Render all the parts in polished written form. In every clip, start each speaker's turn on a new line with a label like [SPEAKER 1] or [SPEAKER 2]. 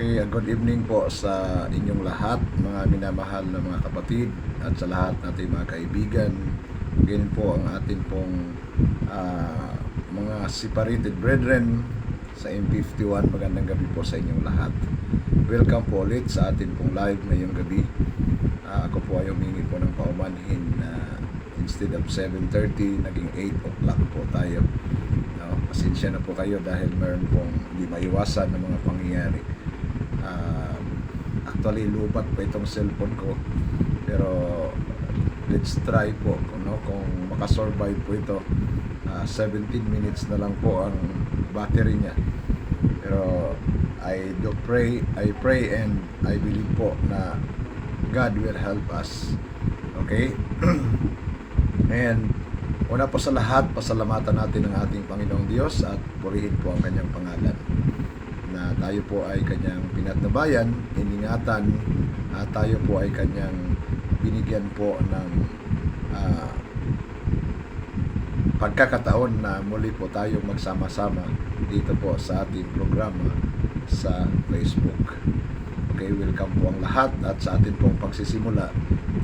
[SPEAKER 1] Okay, good evening po sa inyong lahat, mga minamahal na mga kapatid at sa lahat nating mga kaibigan. Ganyan po ang atin pong mga separated brethren sa M51. Magandang gabi po sa inyong lahat. Welcome po ulit sa atin pong live ngayong gabi. Ako po ay humingi po ng paumanhin na instead of 7:30, naging 8 o'clock po tayo. Pasensya na po kayo dahil meron pong hindi maiwasan ng mga pangyayari. Actually, lupat po itong cellphone ko. Pero let's try po kung makasurvive po ito. 17 minutes na lang po ang battery niya. Pero I pray and I believe po na God will help us. Okay? And una po sa lahat, pasalamatan natin ang ating Panginoong Diyos at purihin po ang kanyang pangalan. Na tayo po ay kanyang pinatnubayan, iningatan, at tayo po ay kanyang binigyan po ng pagkakataon na muli po tayong magsama-sama dito po sa ating programa sa Facebook. Okay, welcome po ang lahat at sa ating pong pagsisimula,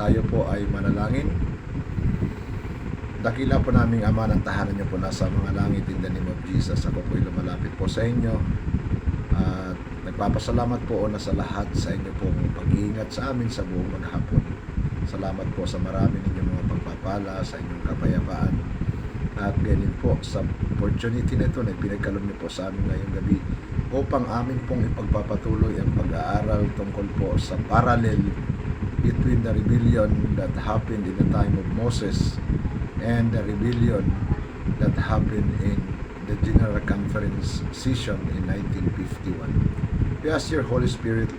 [SPEAKER 1] tayo po ay manalangin. Dakila po naming Ama, ng tahanan niyo po nasa mga langit, in the name of Jesus, ako po ay lumalapit po sa inyo at nagpapasalamat po na sa lahat sa inyo pong pag-iingat sa amin sa buong maghapon. Salamat po sa marami ninyong mga pagpapala, sa inyong kapayapaan at ganyan po sa opportunity na ito na pinagkaloob niyo po sa amin ngayong gabi upang amin pong ipagpapatuloy ang pag-aaral tungkol po sa parallel between the rebellion that happened in the time of Moses and the rebellion that happened in the General Conference session in 1951. We ask your Holy Spirit,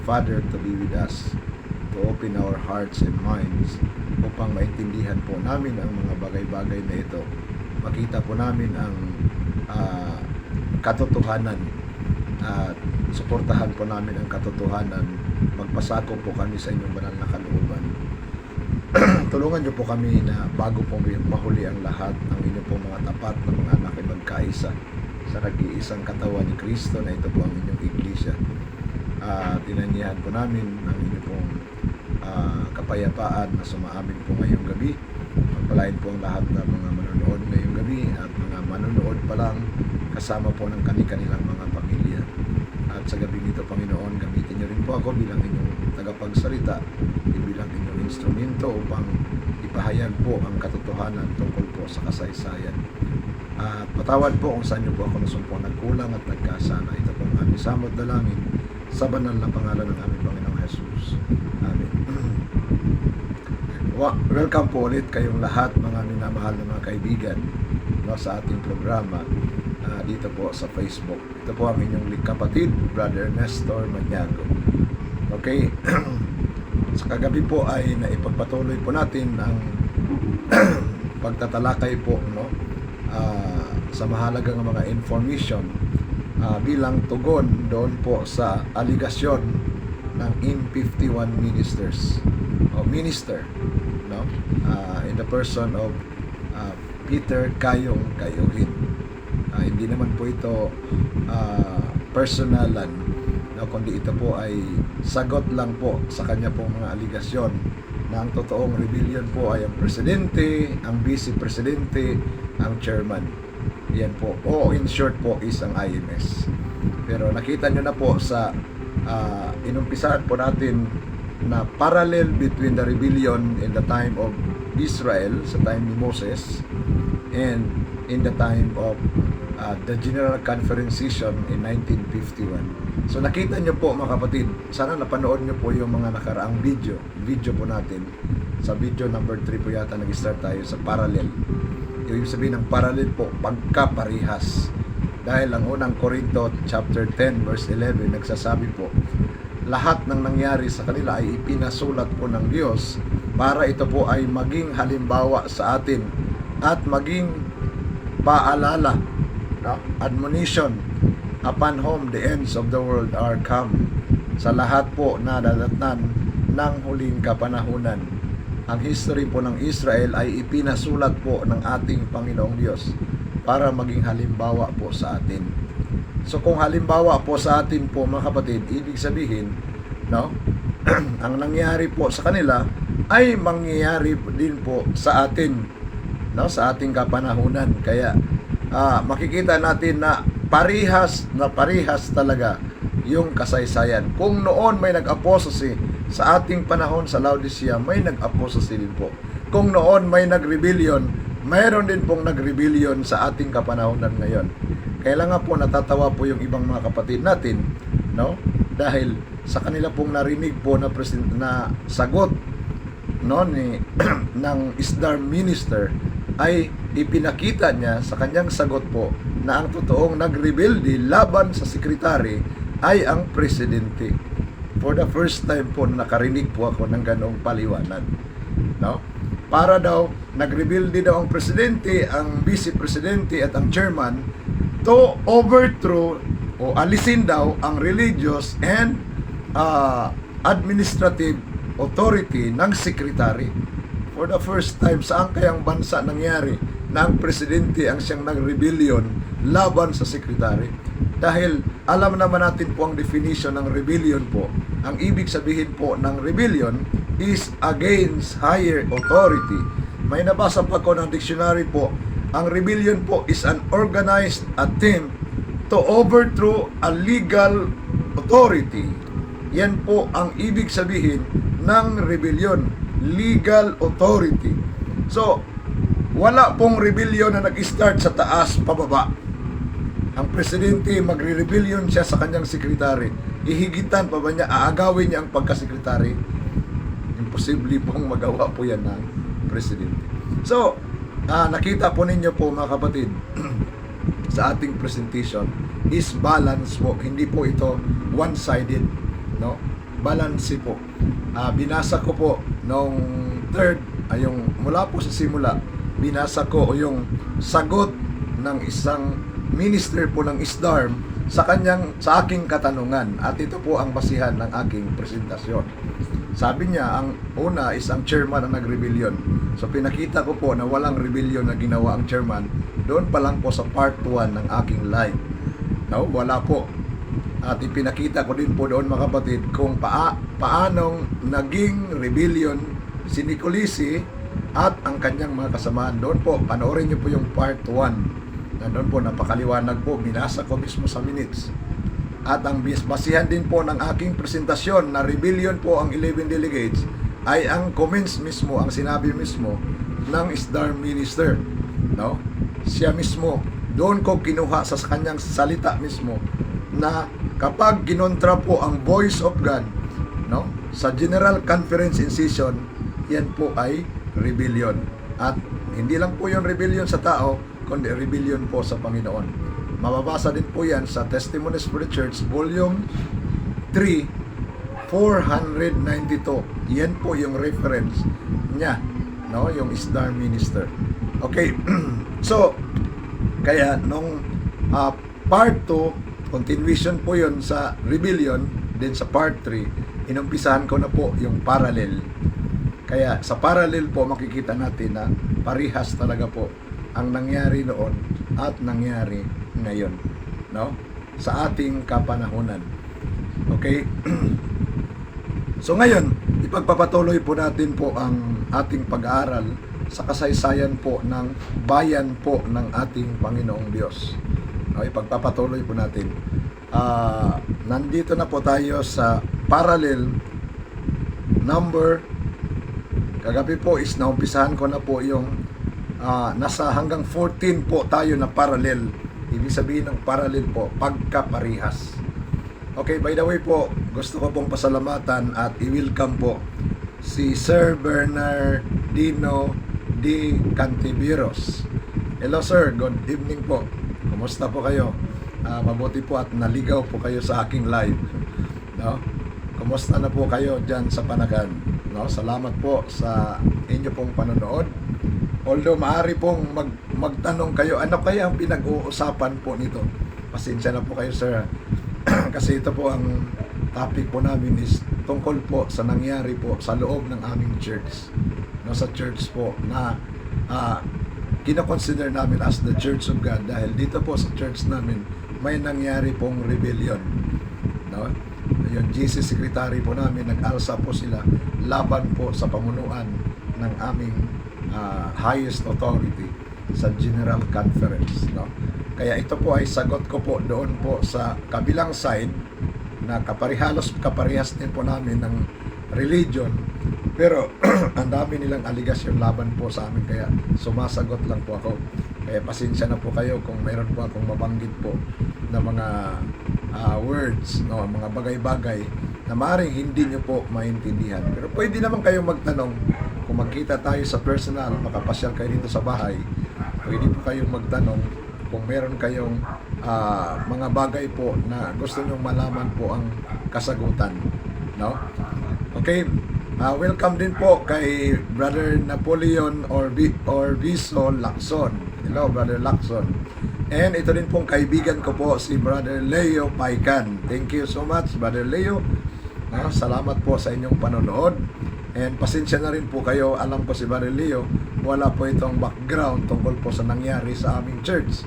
[SPEAKER 1] Father, to be with us, to open our hearts and minds upang maintindihan po namin ang mga bagay-bagay na ito. Makita po namin ang katotohanan at suportahan po namin ang katotohanan. Magpasako po kami sa inyong banal na kalooban. Tulungan niyo po kami na bago po mahuli ang lahat ng inyong pong mga tapat na mga anak ay magkaisa sa nag-iisang katawan ni Kristo na ito po ang inyong iglesia. Tinanyahan po namin ang inyong pong kapayapaan na sumaamin po ngayong gabi. Pagpalain po ang lahat ng mga manonood ngayong gabi at mga manonood pa lang kasama po ng kanilang mga pamilya. At sa gabi nito, Panginoon, gamitin niyo rin po ako bilang inyong tagapagsalita, bilang inyong instrumento upang ipahayag po ang katotohanan tungkol po sa kasaysayan. At patawad po kung saan niyo po ako nasumpong nagkulang at nagkasala. Ito po ang aming samot dalangin sa banal na pangalan ng aming Panginoong Jesus. Amen. Welcome po ulit kayong lahat, mga minamahal na mga kaibigan, sa ating programa dito po sa Facebook. Ito po ang inyong kapatid, Brother Nestor Maniago. Okay? Sa kagabi po ay naipagpatuloy po natin ang pagtatalakay po sa mahalagang mga information bilang tugon doon po sa aligasyon ng M51 ministers o minister in the person of Peter Kayong Kayuhin. Hindi naman po ito personalan, kundi ito po ay sagot lang po sa kanya pong mga aligasyon na ang totoong rebellion po ay ang presidente, ang vice-presidente, ang chairman. Yan po. O in short po is ang IMS. Pero nakita nyo na po sa inumpisahan po natin na parallel between the rebellion in the time of Israel, sa time ni Moses, and in the time of the General Conference session in 1951. So nakita nyo po mga kapatid, sana napanood nyo po yung mga nakaraang video po natin. Sa video number 3 po yata nag-start tayo sa parallel. Yung sabihin ng parallel po, pagkaparihas. Dahil ang unang Corinto chapter 10 verse 11 nagsasabi po, lahat ng nangyari sa kanila ay ipinasulat po ng Diyos para ito po ay maging halimbawa sa atin at maging paalala, admonition upon whom the ends of the world are come, sa lahat po na dadatnan ng huling kapanahunan. Ang history po ng Israel ay ipinasulat po ng ating Panginoong Diyos para maging halimbawa po sa atin. So kung halimbawa po sa atin po mga kapatid, ibig sabihin, no, ang nangyari po sa kanila ay mangyayari din po sa atin, no, sa ating kapanahunan. Kaya makikita natin na parihas talaga yung kasaysayan. Kung noon may nag-apostasy sa ating panahon sa Laodicea, may nag-apostasy din po. Kung noon may nag-rebellion, mayroon din pong nag-rebellion sa ating kapanahonan ngayon. Kaya lang nga po natatawa po yung ibang mga kapatid natin, no? Dahil sa kanila pong narinig po na sagot, no, ni ng ISDAR minister, ay ipinakita niya sa kanyang sagot po na ang totoong nagrebelde laban sa sekretary ay ang presidente. For the first time po nakarinig po ako ng ganong paliwanag, no? Para daw nagrebelde daw ang presidente, ang vice presidente at ang chairman to overthrow o alisin daw ang religious and administrative authority ng secretary. For the first time, saan kayang bansa nangyari na ang presidente ang siyang nag-rebellion laban sa secretary? Dahil alam naman natin po ang definition ng rebellion po. Ang ibig sabihin po ng rebellion is against higher authority. May nabasa pa ko ng dictionary po, ang rebellion po is an organized attempt to overthrow a legal authority. Yan po ang ibig sabihin ng rebellion, legal authority. So, wala pong rebellion na nag-start sa taas pababa. Ang presidente, magre-rebellion siya sa kanyang sekretary. Ihigitan pa ba niya, aagawin niya ang pagkasekretary? Imposible pong magawa po yan ng presidente. So, nakita po ninyo po mga kapatid, sa ating presentation is balance po. Hindi po ito one-sided, no? Balance po. Binasa ko po nung third, yung mula po sa simula, binasa ko yung sagot ng isang minister po ng ISDARM sa aking katanungan, at ito po ang basihan ng aking presentasyon. Sabi niya, ang una is ang chairman ang nag-rebellion. So pinakita ko po na walang rebellion na ginawa ang chairman doon pa lang po sa part 1 ng aking live. No, wala po. At ipinakita ko din po doon mga kapatid kung paanong naging rebellion si Nicolisi at ang kanyang mga kasamaan. Doon po, panoorin niyo po yung part 1. Na doon po napakaliwanag po, binasa ko mismo sa minutes. At ang basihan din po ng aking presentasyon na rebellion po ang 11 delegates ay ang comments mismo, ang sinabi mismo ng ISDAR minister, no? Siya mismo, doon ko kinuha sa kanyang salita mismo na kapag ginontra po ang voice of God, no, sa General Conference in session, yan po ay rebellion. At hindi lang po yung rebellion sa tao, kundi rebellion po sa Panginoon. Mababasa din po yan sa Testimonies for the Church, Volume 3, 492. Yan po yung reference niya, no, yung ISDAR minister. Okay, so, kaya nung part 2, continuation po yun sa rebellion, then sa part 3, inumpisahan ko na po yung parallel. Kaya sa parallel po makikita natin na parihas talaga po ang nangyari noon at nangyari ngayon, no, sa ating kapanahunan. Okay? So ngayon, ipagpapatuloy po natin po ang ating pag-aaral sa kasaysayan po ng bayan po ng ating Panginoong Diyos. No, ipagpapatuloy po natin. Nandito na po tayo sa parallel number. Kagabi po is naumpisahan ko na po yung nasa hanggang 14 po tayo na parallel. Ibig sabihin ng parallel po, pagkaparihas. Okay, by the way po, gusto ko pong pasalamatan at i-welcome po si Sir Bernardino D. Cantiveros. Hello sir, good evening po. Kumusta po kayo? Mabuti po at naligaw po kayo sa aking live. No? Kumusta na po kayo dyan sa Panagan? No? Salamat po sa inyo pong panonood. Although maaari pong magtanong kayo, ano kaya ang pinag-uusapan po nito? Pasensya na po kayo sir. Kasi ito po ang topic po namin is tungkol po sa nangyari po sa loob ng aming church. No, sa church po na kino-consider namin as the Church of God, dahil dito po sa church namin may nangyari pong rebellion, no? Yung GC secretary po namin, nag-alsa po sila laban po sa pamunuan ng aming highest authority sa General Conference, no? Kaya ito po ay sagot ko po doon po sa kabilang side na kaparehas din po namin ng religion, pero ang dami nilang aligasyon laban po sa amin, kaya sumasagot lang po ako. Kaya pasensya na po kayo kung mayroon po akong mabanggit po na mga words, no, mga bagay-bagay na maaaring hindi nyo po maintindihan. Pero pwede naman kayong magtanong. Kung magkita tayo sa personal, makapasyal kayo dito sa bahay, pwede po kayong magtanong kung meron kayong mga bagay po na gusto nyong malaman po ang kasagutan, no? Okay, welcome din po kay Brother Napoleon or Viso Lacson. Hello, Brother Lacson. And ito din pong kaibigan ko po, si Brother Leo Paikan. Thank you so much, Brother Leo. Salamat po sa inyong panonood. And pasensya na rin po kayo, alam ko si Brother Leo, wala po itong background tungkol po sa nangyari sa aming church,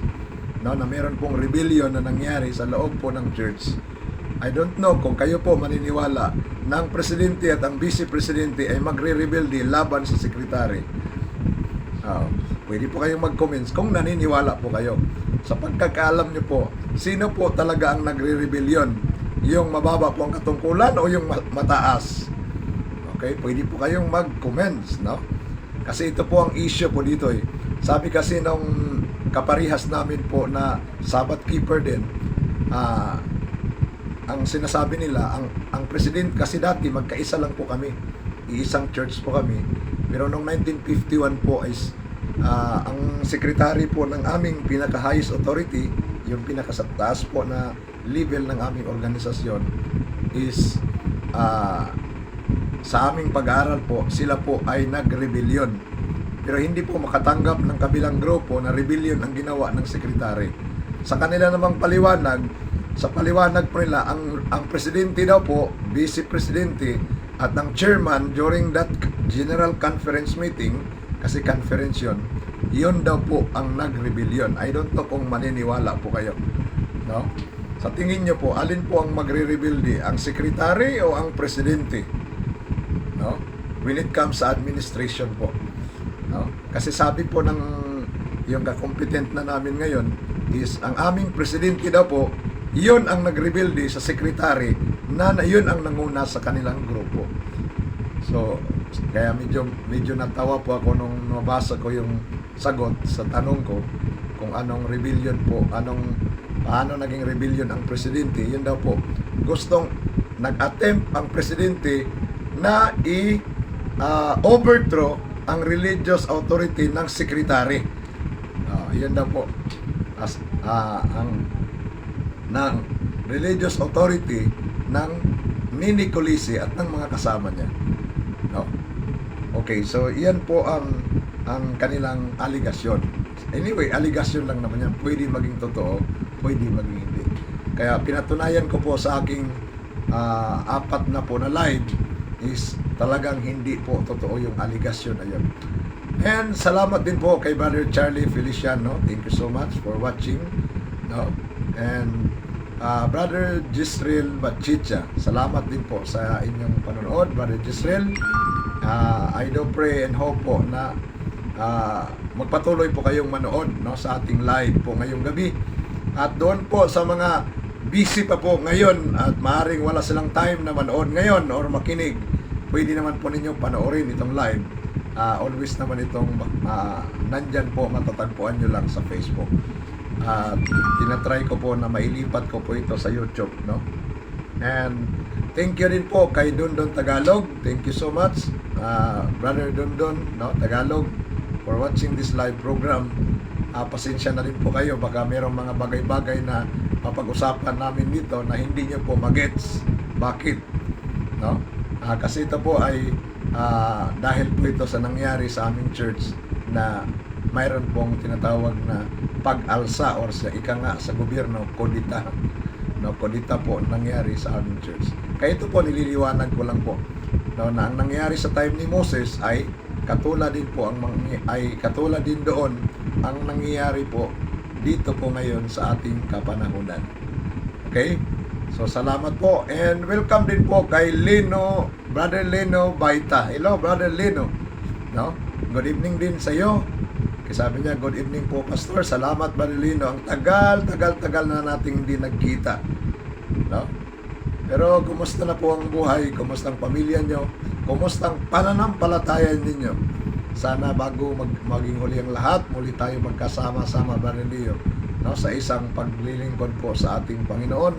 [SPEAKER 1] no, na meron pong rebellion na nangyari sa loob po ng church. I don't know kung kayo po maniniwala na ang presidente at ang vice-presidente ay magre-rebelde laban sa sekretary. Pwede po kayong mag-comments kung naniniwala po kayo. Sa pagkakaalam nyo po, sino po talaga ang nagre-rebellion? Yung mababa po ang katungkulan o yung mataas? Okay, pwede po kayong mag-comments, no? Kasi ito po ang issue po dito eh. Sabi kasi nung kaparihas namin po na Sabbath keeper din, ang sinasabi nila, ang president kasi dati magkaisa lang po kami, iisang church po kami, pero noong 1951 po is ang secretary po ng aming pinaka-highest authority, yung pinaka-taas po na level ng aming organisasyon is sa aming pag-aaral po, sila po ay nag-rebellion. Pero hindi po makatanggap ng kabilang grupo na rebellion ang ginawa ng sekretary. Sa kanila namang paliwanag, sa paliwanag po nila, ang presidente daw po, vice-presidente, at ang chairman during that general conference meeting, kasi conference yun daw po ang nag-rebellion. I don't know kung maniniwala po kayo, no? Sa tingin nyo po, alin po ang magre-rebelde? Ang secretary o ang presidente? No? When it comes sa administration po, no? Kasi sabi po ng yung kakompetent na namin ngayon is ang aming presidente daw po, yun ang nagrebelde sa secretary na yun ang nanguna sa kanilang grupo. So, kaya medyo natawa po ako nung nabasa ko yung sagot sa tanong ko kung anong rebellion po, paano naging rebellion ang presidente. Yun daw po, gustong nag-attempt ang presidente na overthrow ang religious authority ng secretary. Yan daw po ng religious authority ng Nini Colisi at ng mga kasama niya. No? Okay, so yan po ang kanilang aligasyon. Anyway, aligasyon lang naman yan. Pwede maging totoo, pwede maging hindi. Kaya pinatunayan ko po sa aking 4 na po na live is talagang hindi po totoo yung aligasyon na yun. And salamat din po kay Brother Charlie Feliciano. Thank you so much for watching. No? And Brother Gisrel Bachicha, salamat din po sa inyong panonood, Brother Gisrel. I do pray and hope po na magpatuloy po kayong manood, no, sa ating live po ngayong gabi. At doon po sa mga busy pa po ngayon at maaaring wala silang time na manood ngayon or makinig, pwede naman po ninyo panoorin itong live. Always naman itong nandyan po, matatagpuan nyo lang sa Facebook. Tinatry ko po na mailipat ko po ito sa YouTube, no? And thank you din po kay Dondon Tagalog. Thank you so much, Brother Dondon, no, Tagalog, for watching this live program. Pasensya na rin po kayo, baka mayroong mga bagay-bagay na mapag-usapan namin dito na hindi nyo po magets. Bakit? No? Kasi ito po ay dahil po ito sa nangyari sa aming church na mayroon pong tinatawag na pag-alsa or sa sa gobyerno, kodita. No, kodita po nangyari sa aming church. Kaya ito po nililiwanag ko lang po, no, na ang nangyari sa time ni Moses ay katulad din po katulad din doon ang nangyayari po dito po ngayon sa ating kapanahunan. Okay? So salamat po and welcome din po kay Lino, Brother Lino Baita. Hello Brother Lino. No? Good evening din sa iyo. Sabi niya, good evening po Pastor. Salamat Brother Lino. Ang tagal na nating hindi nagkita. No? Pero kumusta na po ang buhay? Kumusta ang pamilya nyo? Kumusta ang pananampalataya ninyo? Sana bago maging huli ang lahat, muli tayo magkasama-sama Brother Leo, no? Sa isang paglilingkod po sa ating Panginoon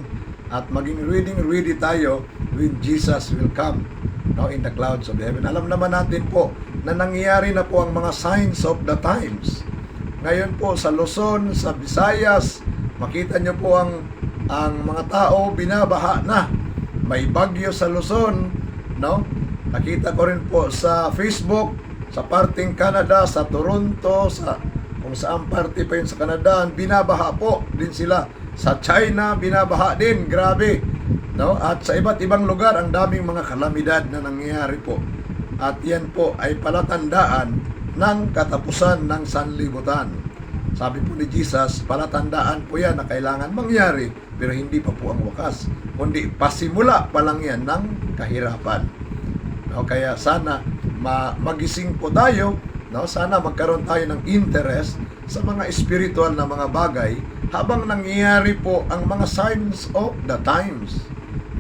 [SPEAKER 1] at maging ready tayo when Jesus will come, no? In the clouds of heaven. Alam naman natin po na nangyayari na po ang mga signs of the times. Ngayon po sa Luzon, sa Visayas, makita nyo po ang mga tao binabaha na. May bagyo sa Luzon, no? Nakita ko rin po sa Facebook, sa parting Canada, sa Toronto, sa kung saan parte pa yun sa Canada, binabaha po din sila. Sa China, binabaha din, grabe. No? At sa iba't ibang lugar, ang daming mga kalamidad na nangyayari po. At yan po ay palatandaan ng katapusan ng sanlibutan. Sabi po ni Jesus, palatandaan po yan na kailangan mangyari, pero hindi pa po ang wakas. Kundi pasimula pa lang yan ng kahirapan. No, kaya sana magising po tayo, no? Sana magkaroon tayo ng interest sa mga spiritual na mga bagay habang nangyayari po ang mga signs of the times.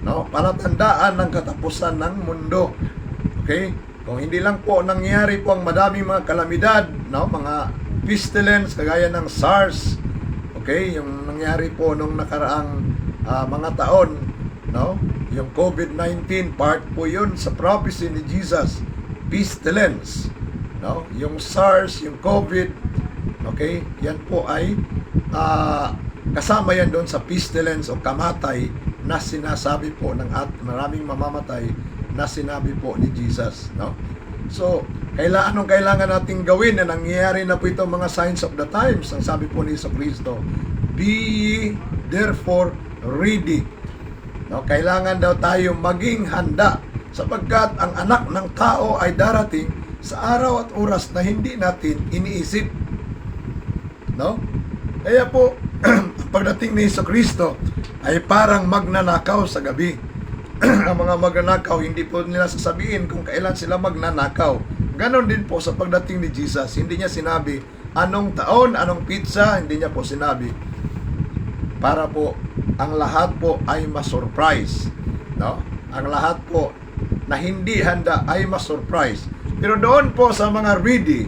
[SPEAKER 1] No? Palatandaan ng katapusan ng mundo. Okay? Kung hindi lang po nangyayari po ang madaming mga kalamidad, no? Mga pestilence kagaya ng SARS, okay, yung nangyari po nung nakaraang mga taon, no? Yung COVID-19, part po yun sa prophecy ni Jesus, pestilence, no? Yung SARS, yung COVID, okay, yan po ay kasama yan doon sa pestilence o kamatay na sinasabi po ng maraming mamamatay na sinabi po ni Jesus, no? So, anong kailangan nating gawin na nangyayari na po itong mga signs of the times? Ang sabi po ni Kristo, be ye therefore ready. No, kailangan daw tayo maging handa sapagkat ang anak ng tao ay darating sa araw at oras na hindi natin iniisip. No? Kaya po, pagdating ni Kristo ay parang magnanakaw sa gabi. Ang mga magnanakaw, hindi po nila sasabihin kung kailan sila magnanakaw. Ganon din po sa pagdating ni Jesus. Hindi niya sinabi, anong taon, anong pizza, hindi niya po sinabi. Para po, ang lahat po ay masurprise. No? Ang lahat po na hindi handa ay masurprise. Pero doon po sa mga ready,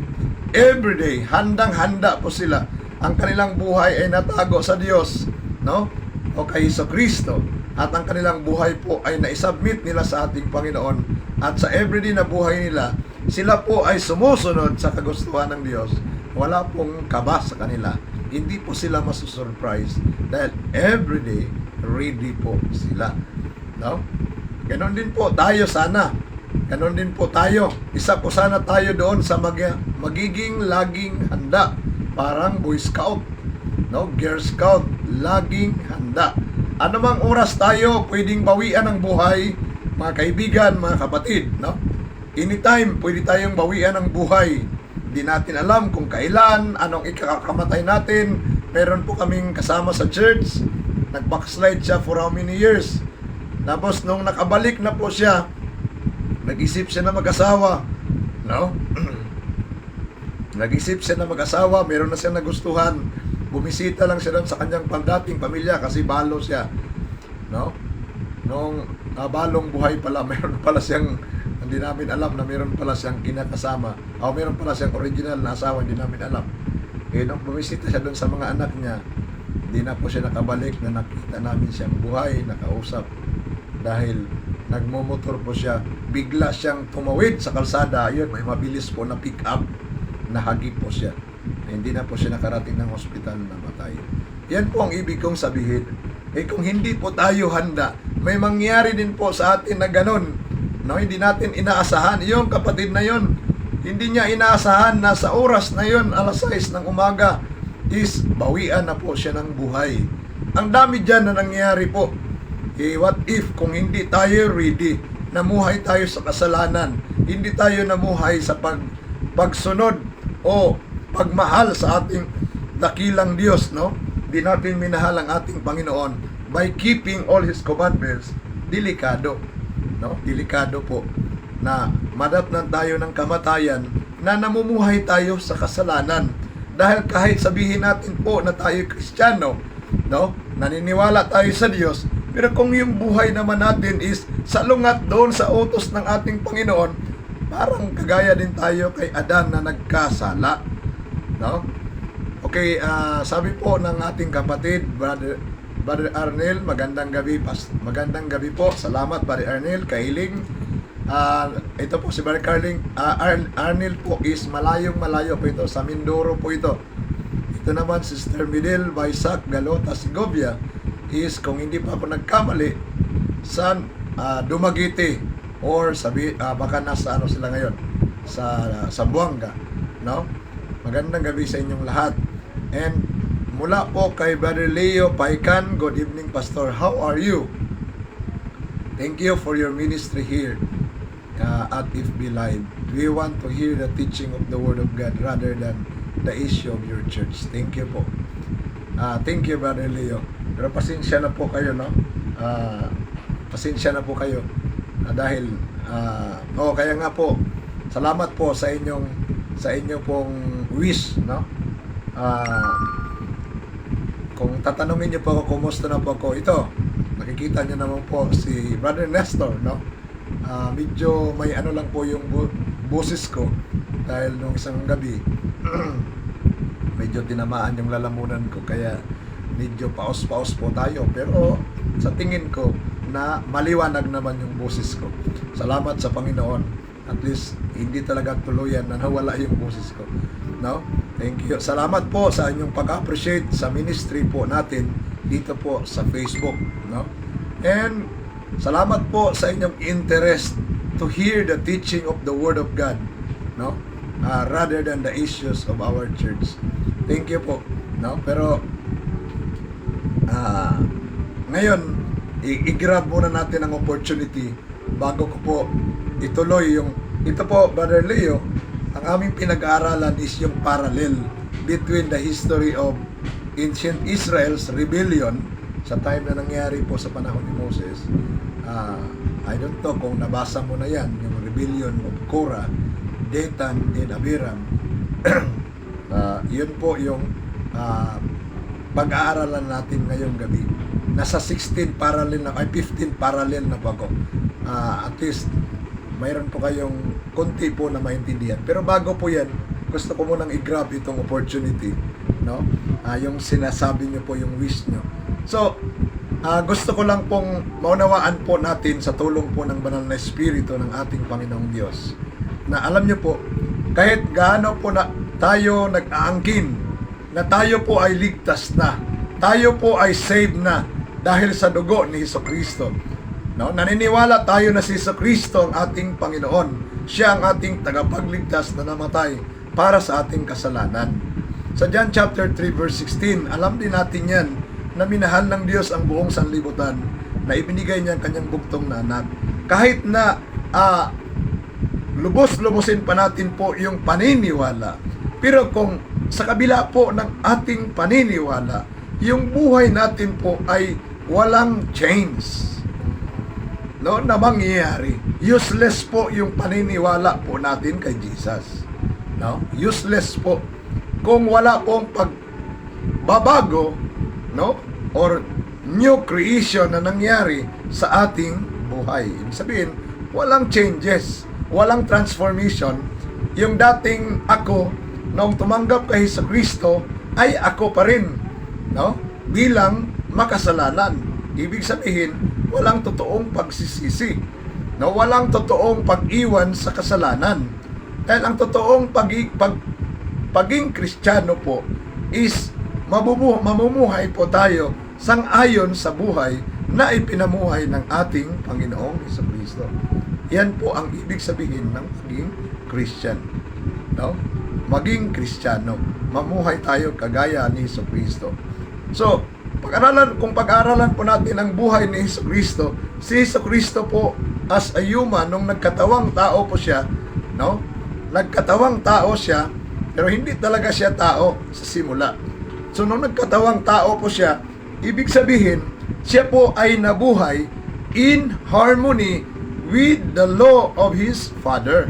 [SPEAKER 1] everyday, handang-handa po sila. Ang kanilang buhay ay natago sa Diyos, no? O kay Kristo. At ang kanilang buhay po ay naisubmit nila sa ating Panginoon. At sa everyday na buhay nila, sila po ay sumusunod sa kagustuhan ng Diyos. Wala pong kaba sa kanila. Hindi po sila masusurprise dahil everyday ready po sila. No? Ganon din po tayo sana. Ganon din po tayo. Isa po sana tayo doon sa magiging laging handa. Parang Boy Scout, no? Girl Scout, laging handa. Anumang oras tayo pwedeng bawian ng buhay, mga kaibigan, mga kapatid, no? Anytime pwede tayong bawian ng buhay. Hindi natin alam kung kailan, anong ikakamatay natin. Meron po kaming kasama sa church, nag-backslide siya for how many years. Tapos nung nakabalik na po siya, nag-isip siya na mag-asawa, no? Nag-isip siya na mag-asawa, meron na siyang nagustuhan. Bumisita lang siya doon sa kanyang dating pamilya kasi balo siya, no? Nung balong buhay pala, meron pala siyang, hindi namin alam na meron pala siyang kinakasama. O meron pala siyang original na asawa, hindi namin alam. Nung bumisita siya doon sa mga anak niya, hindi na po siya nakabalik na nakita namin siyang buhay, nakausap. Dahil nagmomotor po siya, bigla siyang tumawid sa kalsada. Ayun, may mabilis po na pick up, nahagip po siya. Hindi na po siya nakarating ng hospital na matay. Yan po ang ibig kong sabihin. Kung hindi po tayo handa, may mangyari din po sa atin na ganon. No, hindi natin inaasahan. Yung kapatid na yon, hindi niya inaasahan na sa oras na yon, alas 6 ng umaga, is bawian na po siya ng buhay. Ang dami dyan na nangyari po. What if kung hindi tayo ready, namuhay tayo sa kasalanan, hindi tayo namuhay sa pagsunod o pagmahal sa ating dakilang Diyos, no? Di natin minahal ang ating Panginoon by keeping all His commandments, delikado, no? Delikado po na madatnan tayo ng kamatayan na namumuhay tayo sa kasalanan. Dahil kahit sabihin natin po na tayo Kristiyano, no? Naniniwala tayo sa Diyos, pero kung yung buhay naman natin is salungat doon sa utos ng ating Panginoon, parang kagaya din tayo kay Adan na nagkasala, no? Okay, sabi po ng ating kapatid, Brother Arnel, magandang gabi. Magandang gabi po. Salamat, Brother Arnel, kahiling. Ito po si Brother Carling. Arnel po is malayo po ito. Sa Mindoro po ito. Ito naman, Sister Midel Baisak Galota Segovia is, kung hindi pa ako nagkamali, sa Dumaguete or baka nasa ano sila ngayon, sa Zamboanga, no? Magandang gabi sa inyong lahat. And mula po kay Brother Leo Paikan, good evening, Pastor. How are you? Thank you for your ministry here at FB Live. We want to hear the teaching of the Word of God rather than the issue of your church. Thank you po. Thank you, Brother Leo. Pero pasensya na po kayo, no? Pasensya na po kayo. Dahil, kaya nga po, salamat po sa inyong pong wish, no? Kung tatanungin niyo po ako, kumusta na po ako, ito, nakikita niyo naman po si Brother Nestor, no? Medyo may ano lang po yung boses ko dahil nung isang gabi medyo tinamaan yung lalamunan ko, kaya medyo paos-paos po tayo, pero sa tingin ko na maliwanag naman yung boses ko. Salamat sa Panginoon, at least hindi talaga tuluyan na nawala yung boses ko, no? Thank you. Salamat po sa inyong pag-appreciate sa ministry po natin dito po sa Facebook, no? And salamat po sa inyong interest to hear the teaching of the Word of God, no? Rather than the issues of our church. Thank you po, no? Pero ngayon i-grab muna natin ang opportunity bago ko po ituloy ito po, Brother Leo. Ang aming pinag-aaralan is yung parallel between the history of ancient Israel's rebellion sa time na nangyari po sa panahon ni Moses. I don't know kung nabasa mo na yan, yung rebellion of Korah, Dathan, and Abiram. Yun po yung pag-aaralan natin ngayong gabi. Nasa 15 parallel na po ako. At least mayroon po kayong konti po na maintindihan. Pero bago po yan, gusto ko munang i-grab itong opportunity, no? Yung sinasabi nyo po, yung wish nyo. So, gusto ko lang pong maunawaan po natin sa tulong po ng banal na Espiritu ng ating Panginoong Diyos, na alam nyo po, kahit gaano po na tayo nag-aangkin na tayo po ay ligtas na, tayo po ay saved na dahil sa dugo ni Jesucristo, no? Naniniwala tayo na si Jesucristo ang ating Panginoon. Siya ang ating tagapagligtas na namatay para sa ating kasalanan. Sa John chapter 3 verse 16, alam din natin yan na minahal ng Diyos ang buong sanlibutan, na ibinigay niya ang kanyang bugtong na anak. Kahit na lubos-lubosin pa natin po yung paniniwala, pero kung sa kabila po ng ating paniniwala, yung buhay natin po ay walang change, no, na mangyayari. Useless po yung paniniwala po natin kay Jesus, no? Useless po kung wala pong pagbabago, no, or new creation na nangyari sa ating buhay. Ibig sabihin, walang changes, walang transformation. Yung dating ako noong tumanggap kay Jesucristo ay ako pa rin, no, bilang makasalanan. Ibig sabihin, walang totoong pagsisisi, no? Walang totoong pag-iwan sa kasalanan. Dahil ang totoong paging Kristiyano po is mamumuhay po tayo sang-ayon sa buhay na ipinamuhay ng ating Panginoong Jesucristo. Yan po ang ibig sabihin ng maging Christian, no? Maging Kristiyano, mamuhay tayo kagaya ni Jesucristo. So, kung pag-aralan po natin ang buhay ni Jesucristo, si Jesucristo po as a human, nung nagkatawang tao po siya, no? Nagkatawang tao siya, pero hindi talaga siya tao sa simula. So, nung nagkatawang tao po siya, ibig sabihin, siya po ay nabuhay in harmony with the law of his Father.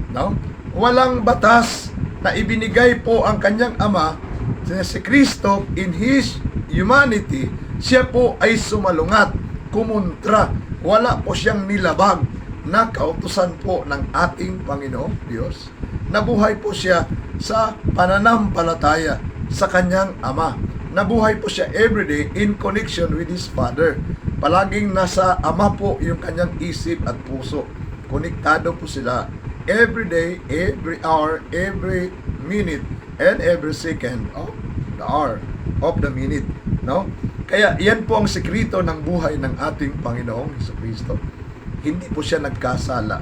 [SPEAKER 1] No? Walang batas na ibinigay po ang kanyang ama, si Kristo, in his humanity. Siya po ay sumalungat, kumontra. Wala po siyang nilabag na kautusan po ng ating Panginoong Diyos. Nabuhay po siya sa pananampalataya sa kanyang ama. Nabuhay po siya everyday in connection with his Father. Palaging nasa ama po yung kanyang isip at puso. Konektado po sila every day, every hour, every minute, and every second of the hour, of the minute. No? Kaya yan po ang sekreto ng buhay ng ating Panginoong Jesucristo. Hindi po siya nagkasala.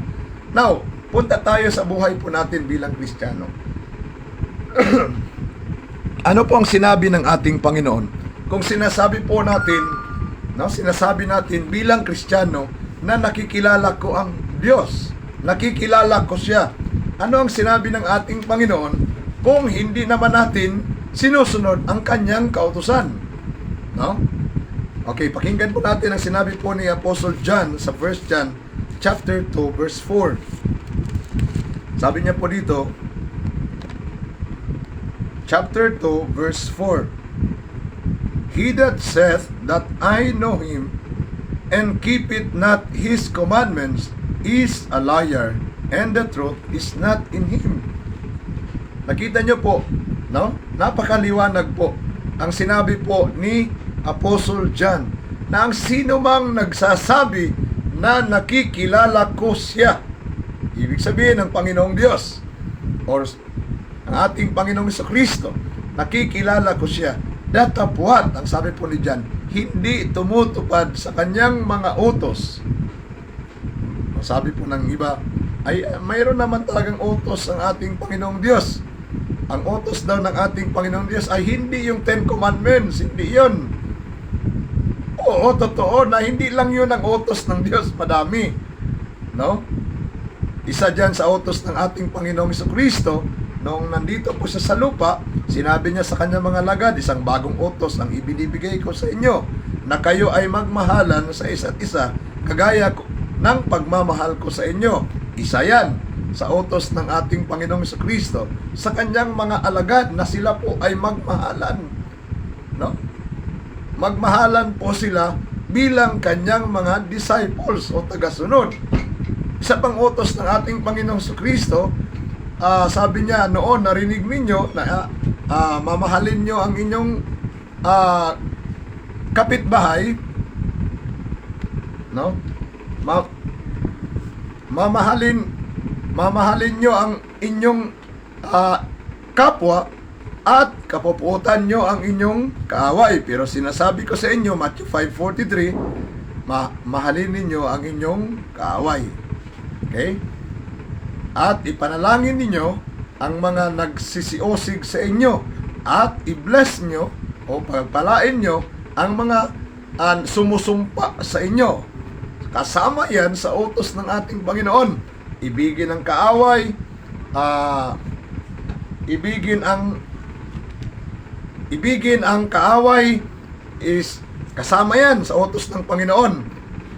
[SPEAKER 1] Now, punta tayo sa buhay po natin bilang Kristiyano. Ano po ang sinabi ng ating Panginoon? Kung sinasabi po natin, no, sinasabi natin bilang Kristiyano na nakikilala ko ang Diyos, nakikilala ko siya. Ano ang sinabi ng ating Panginoon kung hindi naman natin sinusunod ang kanyang kautusan? No? Okay, pakinggan po natin ang sinabi po ni Apostle John sa 1 John chapter 2 verse 4. Sabi niya po dito, chapter 2 verse 4. He that saith that I know him and keepeth not his commandments is a liar, and the truth is not in him. Nakita niyo po, no? Napakaliwanag po ang sinabi po ni Apostle John na ang sino mang nagsasabi na nakikilala ko siya, ibig sabihin ng Panginoong Diyos or ang ating Panginoong Jesucristo, nakikilala ko siya, datapwat, ang sabi po ni John, hindi tumutupad sa kanyang mga utos. Sabi po ng iba, ay mayroon naman talagang utos ang ating Panginoong Diyos. Ang utos daw ng ating Panginoong Diyos ay hindi yung 10 Commandments, hindi yun. Oo, totoo na hindi lang yun ang utos ng Diyos, madami. No? Isa dyan sa utos ng ating Panginoong Jesucristo, noong nandito po siya sa lupa, sinabi niya sa kanyang mga lagad, isang bagong utos ang ibinibigay ko sa inyo, na kayo ay magmahalan sa isa't isa, kagaya ng pagmamahal ko sa inyo. Isa yan sa utos ng ating Panginoong Jesucristo sa kanyang mga alagad na sila po ay magmahalan. No? Magmahalan po sila bilang kanyang mga disciples o tagasunod. Isa pang utos ng ating Panginoong Jesucristo, sabi niya noon, narinig ninyo na mamahalin nyo ang inyong kapitbahay, no? Mamahalin nyo ang inyong kapwa at kapuputan nyo ang inyong kaaway. Pero sinasabi ko sa inyo, Matthew 5:43, mahalin ninyo ang inyong kaaway. Okay? At ipanalangin ninyo ang mga nagsisiosig sa inyo at i-bless nyo o pagpalain nyo ang mga sumusumpa sa inyo. Kasama yan sa utos ng ating Panginoon. Ibigin ang kaaway, ibigin ang kaaway is kasama yan sa utos ng Panginoon.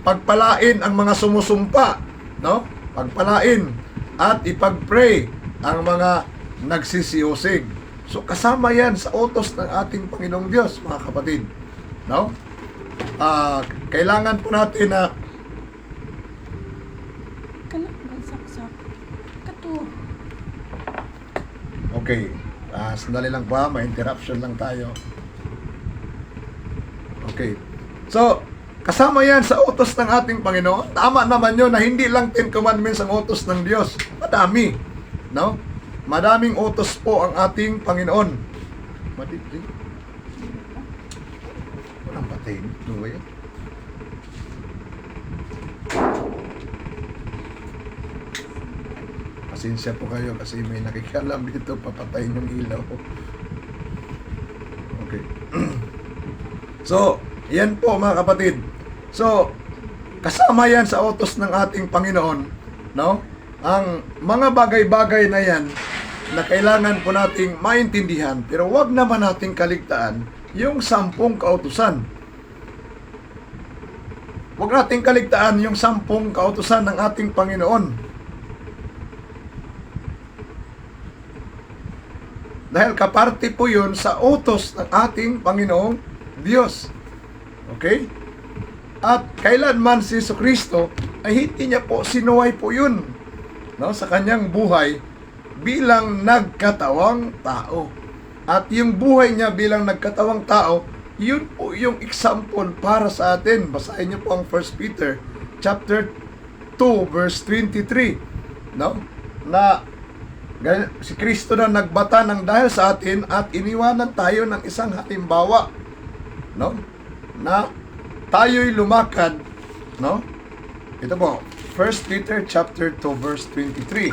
[SPEAKER 1] Pagpalain ang mga sumusumpa, no? Pagpalain at ipag-pray ang mga nagsisiusig. So kasama yan sa utos ng ating Panginoong Diyos, mga kapatid. No? Kailangan po natin na okay, sandali lang pa, may interruption lang tayo. Okay. So, kasama yan sa utos ng ating Panginoon. Tama naman yun na hindi lang 10 Commandments ang utos ng Diyos. Madami. No? Madaming utos po ang ating Panginoon. Madidli. Walang patay. Ano ba yan? Pasensya po kayo kasi may nakikialam dito, papatayin yung ilaw. Okay. So, yan po mga kapatid. So, kasama yan sa utos ng ating Panginoon, no? Ang mga bagay-bagay na yan na kailangan po nating maintindihan, pero wag naman nating kaligtaan yung 10 kautusan. Wag nating kaligtaan yung 10 kautusan ng ating Panginoon. Dahil kaparte po yun sa utos ng ating Panginoong Diyos. Okay? At kailanman si Jesucristo ay hindi niya po sinuway po yun, no, sa kanyang buhay bilang nagkatawang tao. At yung buhay niya bilang nagkatawang tao, yun po yung example para sa atin. Basahin niyo po ang 1 Peter chapter 2 verse 23, no? Na si Kristo na nagbata ng dahil sa atin at iniwanan tayo ng isang halimbawa, no? Na tayo'y lumakad, no? Ito po, 1 Peter chapter 2 verse 23.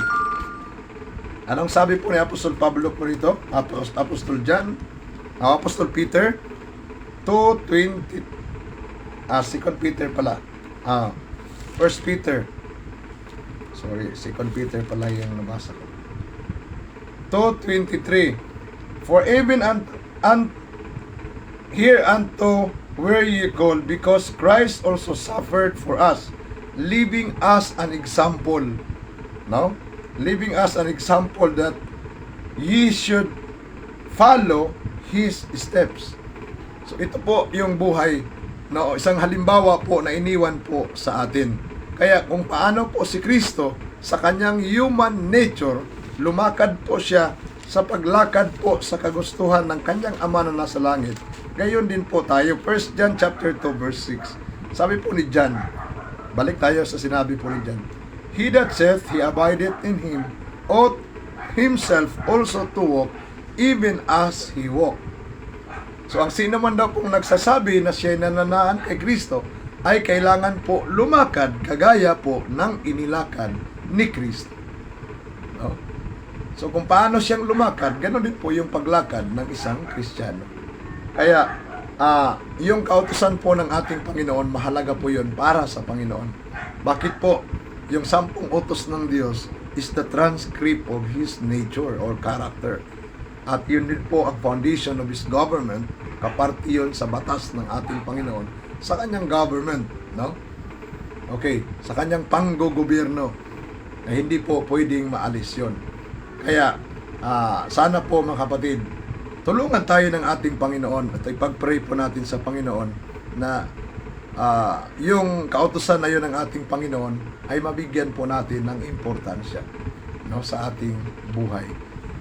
[SPEAKER 1] Anong sabi po ni Apostol Pablo po rito? Apostol John, Apostol Peter 2:20. 2 Peter pala. 1 Peter. Sorry, 2 Peter pala yung nabasa ko. 2:23. For even here unto where ye called, because Christ also suffered for us, leaving us an example, no? Leaving us an example that ye should follow His steps. So ito po yung buhay, no? Isang halimbawa po na iniwan po sa atin. Kaya kung paano po si Kristo sa kanyang human nature, lumakad po siya sa paglakad po sa kagustuhan ng kanyang Ama na nasa langit. Gayon din po tayo. 1 John chapter 2 verse 6. Sabi po ni John, balik tayo sa sinabi po ni John, He that saith he abideth in him ought himself also to walk even as he walked. So ang sino man daw pong nagsasabi na siya'y nananahan kay Kristo ay kailangan po lumakad kagaya po ng inilakad ni Kristo. No? So kung paano siyang lumakad, ganoon din po yung paglakad ng isang Kristiyano. Kaya yung kautusan po ng ating Panginoon, mahalaga po yun para sa Panginoon. Bakit po? Yung 10 utos ng Diyos is the transcript of His nature or character. At yun din po ang foundation of His government, kaparte yun sa batas ng ating Panginoon sa kanyang government, no? Okay, sa kanyang panggogobyerno na hindi po pwedeng maalis yun. Kaya, sana po mga kapatid, tulungan tayo ng ating Panginoon at ipag-pray po natin sa Panginoon na yung kautusan na yun ng ating Panginoon ay mabigyan po natin ng importansya, no, sa ating buhay.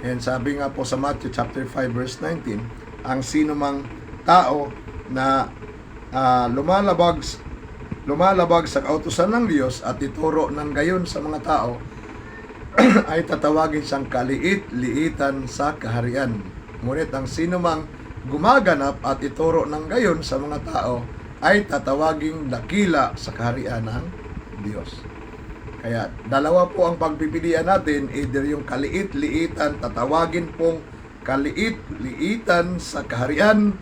[SPEAKER 1] And sabi nga po sa Matthew chapter 5 verse 19, ang sino mang tao na lumalabag sa kautusan ng Diyos at ituro ng gayon sa mga tao ay tatawagin siyang kaliit-liitan sa kaharian. Ngunit ang sino mang gumaganap at ituro ng gayon sa mga tao ay tatawaging dakila sa kaharian ng Diyos. Kaya dalawa po ang pagpipilian natin, either yung kaliit-liitan, tatawagin pong kaliit-liitan sa kaharian.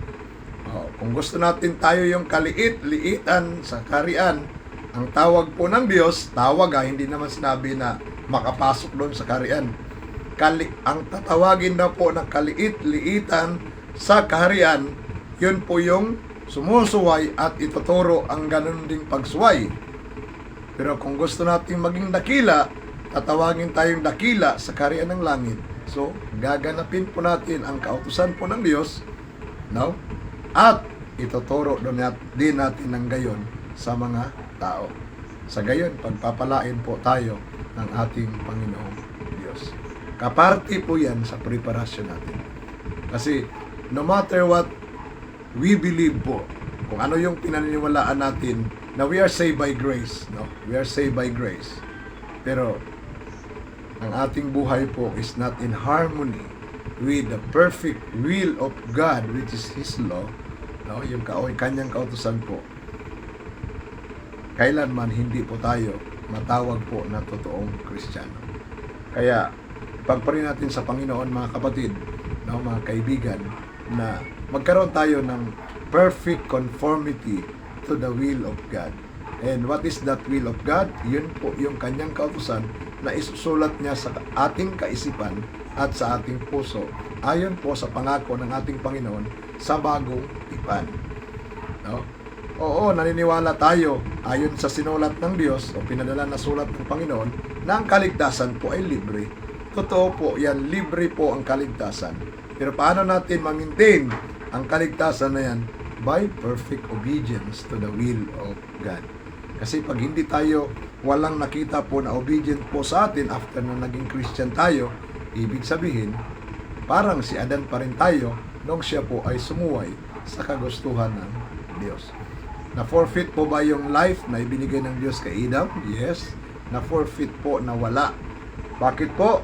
[SPEAKER 1] Kung gusto natin tayo yung kaliit-liitan sa kaharian, ang tawag po ng Diyos, tawag hindi naman sinabi na makapasok doon sa kaharian. Ang tatawagin na po ng kaliit-liitan sa kaharian, yun po yung sumusuway at ituturo ang ganun ding pagsuway. Pero kung gusto nating maging dakila, tatawagin tayong dakila sa kaharian ng langit. So, gaganapin po natin ang kautusan po ng Diyos, no? At ituturo doon din natin ng gayon sa mga tao. Sa gayon, pagpapalain po tayo ng ating Panginoong Diyos. Kaparte po yan sa preparasyon natin. Kasi no matter what we believe po, kung ano yung pinaniniwalaan natin na we are saved by grace, no? We are saved by grace. Pero ang ating buhay po is not in harmony with the perfect will of God, which is His law, no? Yung kanyang kautusan po. Kailanman hindi po tayo matawag po na totoong Kristiyano. Kaya pagpari natin sa Panginoon mga kapatid, no, mga kaibigan, na magkaroon tayo ng perfect conformity to the will of God. And what is that will of God? Yun po yung kanyang kautusan na isusulat niya sa ating kaisipan at sa ating puso ayon po sa pangako ng ating Panginoon sa bagong tipan. No? Oo, naniniwala tayo ayon sa sinulat ng Diyos o pinadala na sulat ng Panginoon na ang kaligtasan po ay libre. Totoo po yan, libre po ang kaligtasan. Pero paano natin ma-maintain ang kaligtasan na yan? By perfect obedience to the will of God. Kasi pag hindi tayo walang nakita po na obedient po sa atin after na naging Christian tayo, ibig sabihin, parang si Adan pa rin tayo nung siya po ay sumuway sa kagustuhan ng Diyos. Na-forfeit po ba yung life na ibinigay ng Diyos kay Adam? Yes. Na-forfeit po na wala. Bakit po?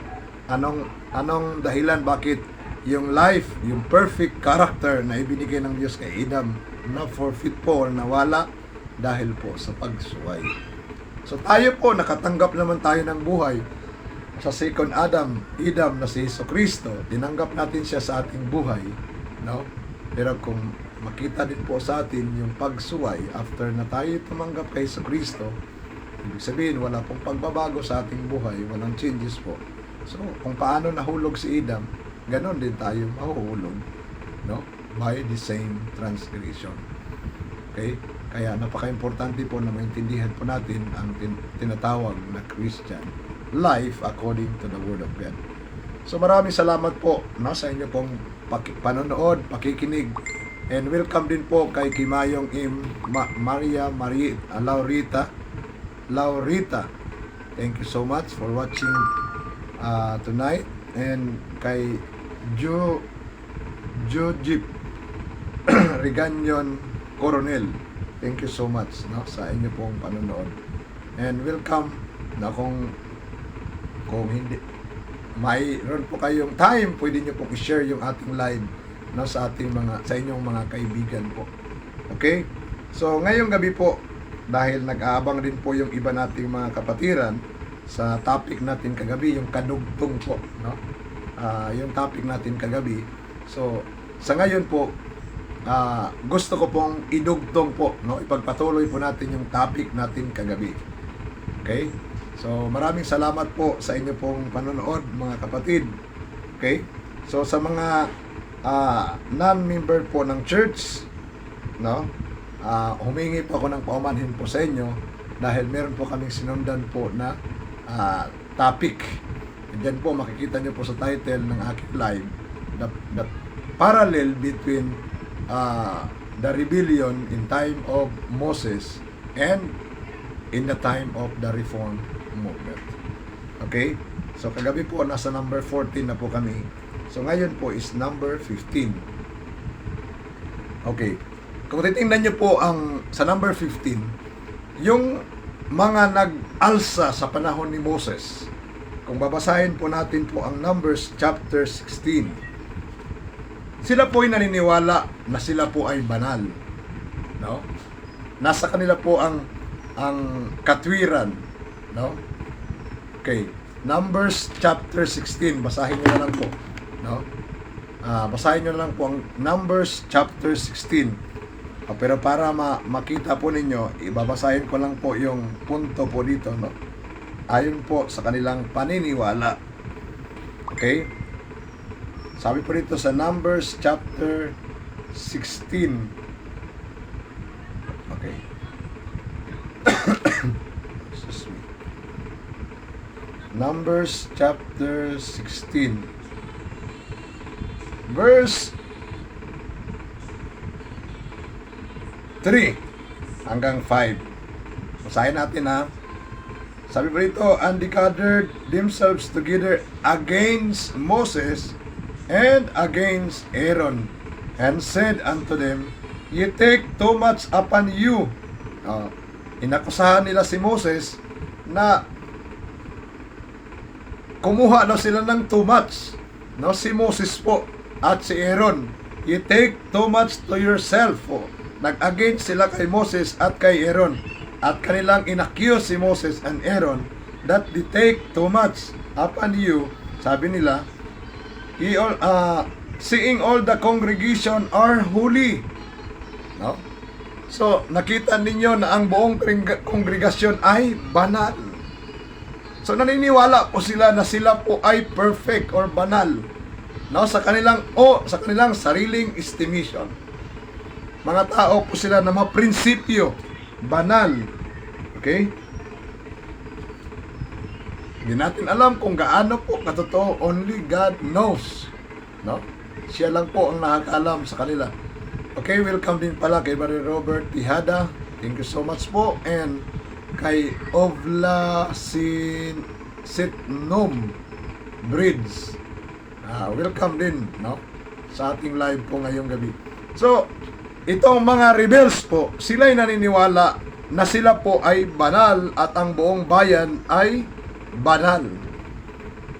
[SPEAKER 1] Anong dahilan bakit yung life, yung perfect character na ibinigay ng Diyos kay Adam na-forfeit po or nawala? Dahil po sa pagsuway. So tayo po, nakatanggap naman tayo ng buhay sa second Adam na si Jesucristo. Tinanggap natin siya sa ating buhay. No? Pero kung makita din po sa atin yung pagsuway after na tayo tumanggap kay Jesucristo, ibig sabihin wala pong pagbabago sa ating buhay, walang changes po. So kung paano nahulog si Adam, ganon din tayo mahuhulog, no? By the same transgression. Okay? Kaya napaka-importante po na maintindihan po natin ang tinatawag na Christian life according to the Word of God. So maraming salamat po, no, sa inyo pong panonood, pakikinig. And welcome din po kay Kimayong Maria Laurita. Thank you so much for watching tonight. And kay Jojip Reganyon Coronel. Thank you so much, no, sa inyo pong panonood. And welcome na kung hindi mayroon po kayong time, pwede niyo pong i-share yung ating live, no, sa inyong mga kaibigan po. Okay? So ngayong gabi po, dahil nag-aabang din po yung iba nating mga kapatiran sa topic natin kagabi, yung kadugtong po, no? Yung topic natin kagabi. So sa ngayon po, gusto ko pong idugtong po, no? Ipagpatuloy po natin yung topic natin kagabi. Okay? So maraming salamat po sa inyo pong panonood, mga kapatid. Okay? So sa mga non-member po ng church, no? Humingi po ako ng paumanhin po sa inyo dahil meron po kaming sinundan po na topic. And then po makikita nyo po sa title ng aking live, the parallel between the rebellion in time of Moses and in the time of the Reform movement. Okay? So kagabi po nasa number 14 na po kami. So ngayon po is number 15. Okay. Kung titingnan nyo po sa number 15, yung mga nag-alsa sa panahon ni Moses. Kung babasahin po natin po ang Numbers chapter 16. Sila po ay naniniwala na sila po ay banal. No? Nasa kanila po ang katwiran, no? Okay. Numbers chapter 16, basahin niyo na lang po, no? Basahin niyo na lang po ang Numbers chapter 16. Pero para makita po ninyo, ibabasahin ko lang po yung punto po dito, no? Ayon po sa kanilang paniniwala. Okay? Sabi po dito sa Numbers chapter 16. Okay. Excuse me. Numbers chapter 16. Verse 3 hanggang 5. Basahin natin, ha. Sabi po dito, and they gathered themselves together against Moses and against Aaron, and said unto them, ye take too much upon you. Inakusahan nila si Moses na kumuha daw sila ng too much. No, si Moses po at si Aaron, you take too much to yourself. Nag-against sila kay Moses at kay Aaron. At kanilang inaccuse si Moses and Aaron that they take too much upon you. Sabi nila, seeing all the congregation are holy. No? So, nakita ninyo na ang buong kongregasyon ay banal. So naniniwala po sila na sila po ay perfect or banal, no, sa kanilang sariling estimation. Mga tao po sila na maprinsipyo, banal. Okay? Hindi natin alam kung gaano po katotoo, only God knows. No? Siya lang po ang nakakaalam sa kanila. Okay, welcome din pala kay Brother Robert Tihada. Thank you so much po. And kay Ovla Sitnom Bridge. Welcome din, no? Sa ating live po ngayong gabi. So, itong mga rebels po, sila'y naniniwala na sila po ay banal at ang buong bayan ay banal.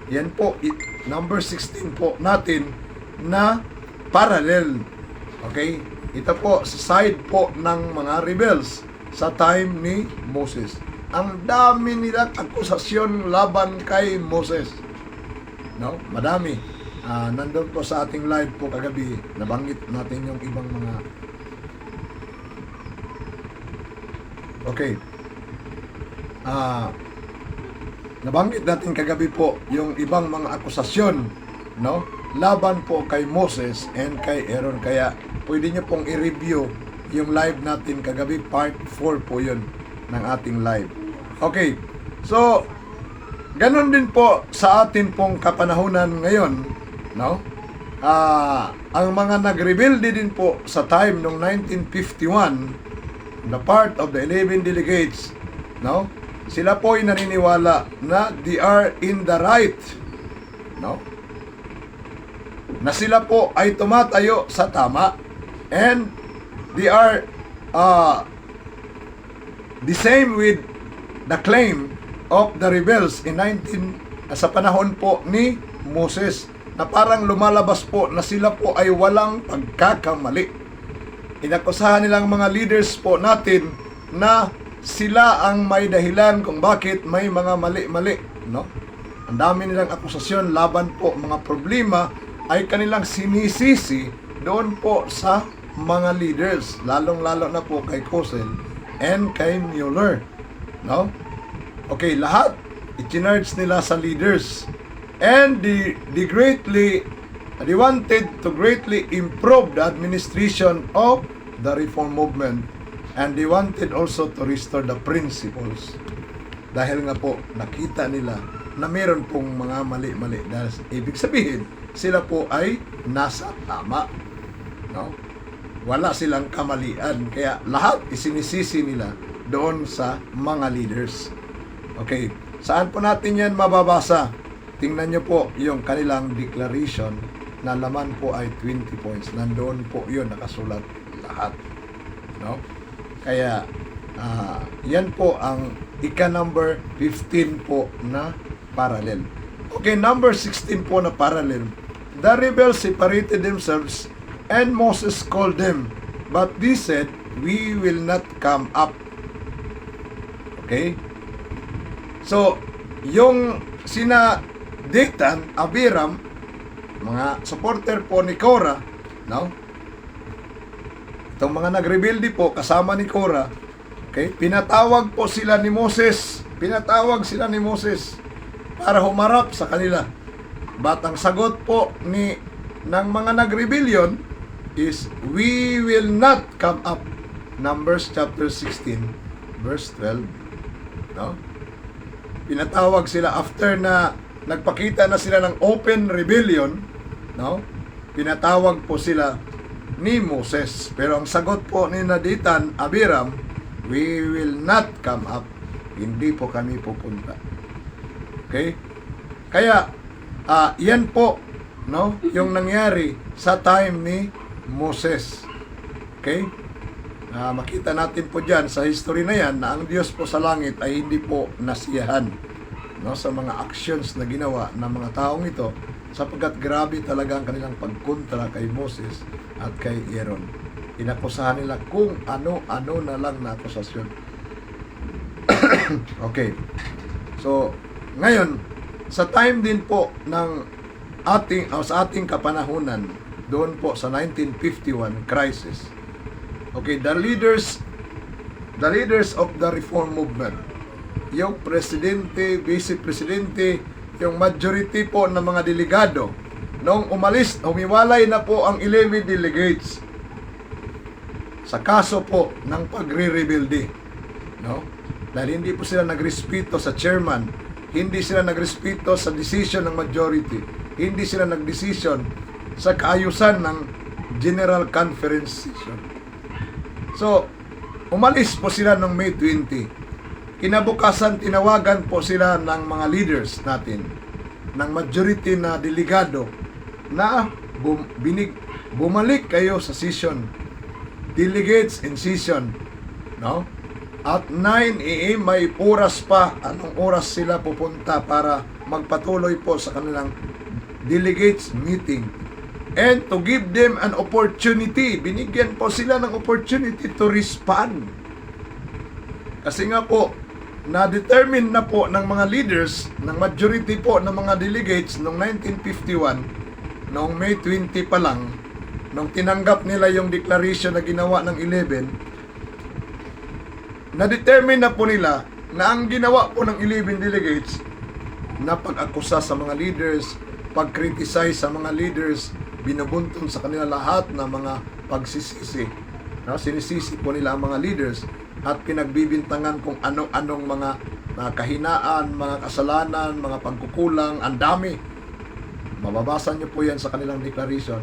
[SPEAKER 1] Yan po, number 16 po natin na parallel. Okay? Ito po, side po ng mga rebels sa time ni Moses. Ang dami nilang akusasyon laban kay Moses. No? Madami. Nandun po sa ating live po kagabi, nabanggit natin yung ibang mga... Okay. Nabanggit natin kagabi po yung ibang mga akusasyon, no? Laban po kay Moses and kay Aaron. Kaya pwede nyo pong i-review yung live natin kagabi, part 4 po yun ng ating live. Okay, so ganun din po sa atin pong kapanahunan ngayon, no? Ang mga nag-rebelde din po sa time noong 1951, the part of the 11 delegates, no? Sila po ay naniniwala na they are in the right, no? Na sila po ay tumatayo sa tama, and they are the same with the claim of the rebels in sa panahon po ni Moses, na parang lumalabas po na sila po ay walang pagkakamali. Inakusahan nilang mga leaders po natin na sila ang may dahilan kung bakit may mga mali-mali, no? Ang dami nilang akusasyon laban po, mga problema ay kanilang sinisisi doon po sa mga leaders, lalong-lalo na po kay Kossel and kay Mueller, no? Okay, lahat i-charge nila sa leaders, and they wanted to greatly improve the administration of the reform movement, and they wanted also to restore the principles, dahil nga po nakita nila na meron pong mga mali-mali, dahil ibig sabihin sila po ay nasa tama, no? Wala silang kamalian, kaya lahat isinisisi nila doon sa mga leaders. Okay, saan po natin yan mababasa? Tingnan nyo po yung kanilang declaration na laman po ay 20 points. Nandoon po yun, nakasulat lahat, no? Kaya yan po ang ika-number 15 po na parallel. Okay, number 16 po na parallel. The rebels separated themselves, and Moses called them, but they said, "We will not come up." Okay? So, yung sina Dathan, Abiram, mga supporter po ni Korah, no? Itong mga nagrebelde po kasama ni Korah, okay? Pinatawag sila ni Moses para humarap sa kanila. But ang sagot po ng mga nag-rebellion is, "We will not come up." Numbers chapter 16 verse 12, no? Pinatawag sila after na nagpakita na sila ng open rebellion, no? Pinatawag po sila ni Moses. Pero ang sagot po ni Dathan, Abiram, "We will not come up." Hindi po kami pupunta. Okay? Kaya yan po, no, yung nangyari sa time ni Moses. Okay? Makita natin po dyan sa history na yan na ang Diyos po sa langit ay hindi po nasiyahan, no, sa mga actions na ginawa ng mga taong ito, sapagkat grabe talaga ang kanilang pagkontra kay Moses at kay Aaron. Inakusahan nila kung ano-ano na lang na akusasyon. Okay. So, ngayon, sa time din po ng sa ating kapanahunan, doon po sa 1951 crisis. Okay, the leaders of the reform movement, yung presidente, vice presidente, yung majority po ng mga delegado, nung umalis, humiwalay na po ang 11 delegates sa kaso po ng pagre-rebelde. No? Dahil hindi po sila nagrespeto sa chairman, hindi sila nagrespeto sa decision ng majority, hindi sila nagdesisyon sa kaayusan ng General Conference session. So, umalis po sila noong May 20. Kinabukasan, tinawagan po sila ng mga leaders natin, ng majority na delegado, na bumalik kayo sa session. Delegates in session. No? At 9 a.m. may oras pa. Anong oras sila pupunta para magpatuloy po sa kanilang delegates meeting? And to give them an opportunity, binigyan po sila ng opportunity to respond. Kasi nga po, na-determine na po ng mga leaders, ng majority po ng mga delegates noong 1951, noong May 20 pa lang, nung tinanggap nila yung declaration na ginawa ng 11, na-determine na po nila na ang ginawa po ng 11 delegates na pag-akusa sa mga leaders, pag-criticize sa mga leaders, binubuntun sa kanila lahat ng mga pagsisisi. No? Sinisisi po nila ang mga leaders at pinagbibintangan kung anong-anong mga kahinaan, mga kasalanan, mga pagkukulang, ang dami. Mababasa niyo po yan sa kanilang declaration.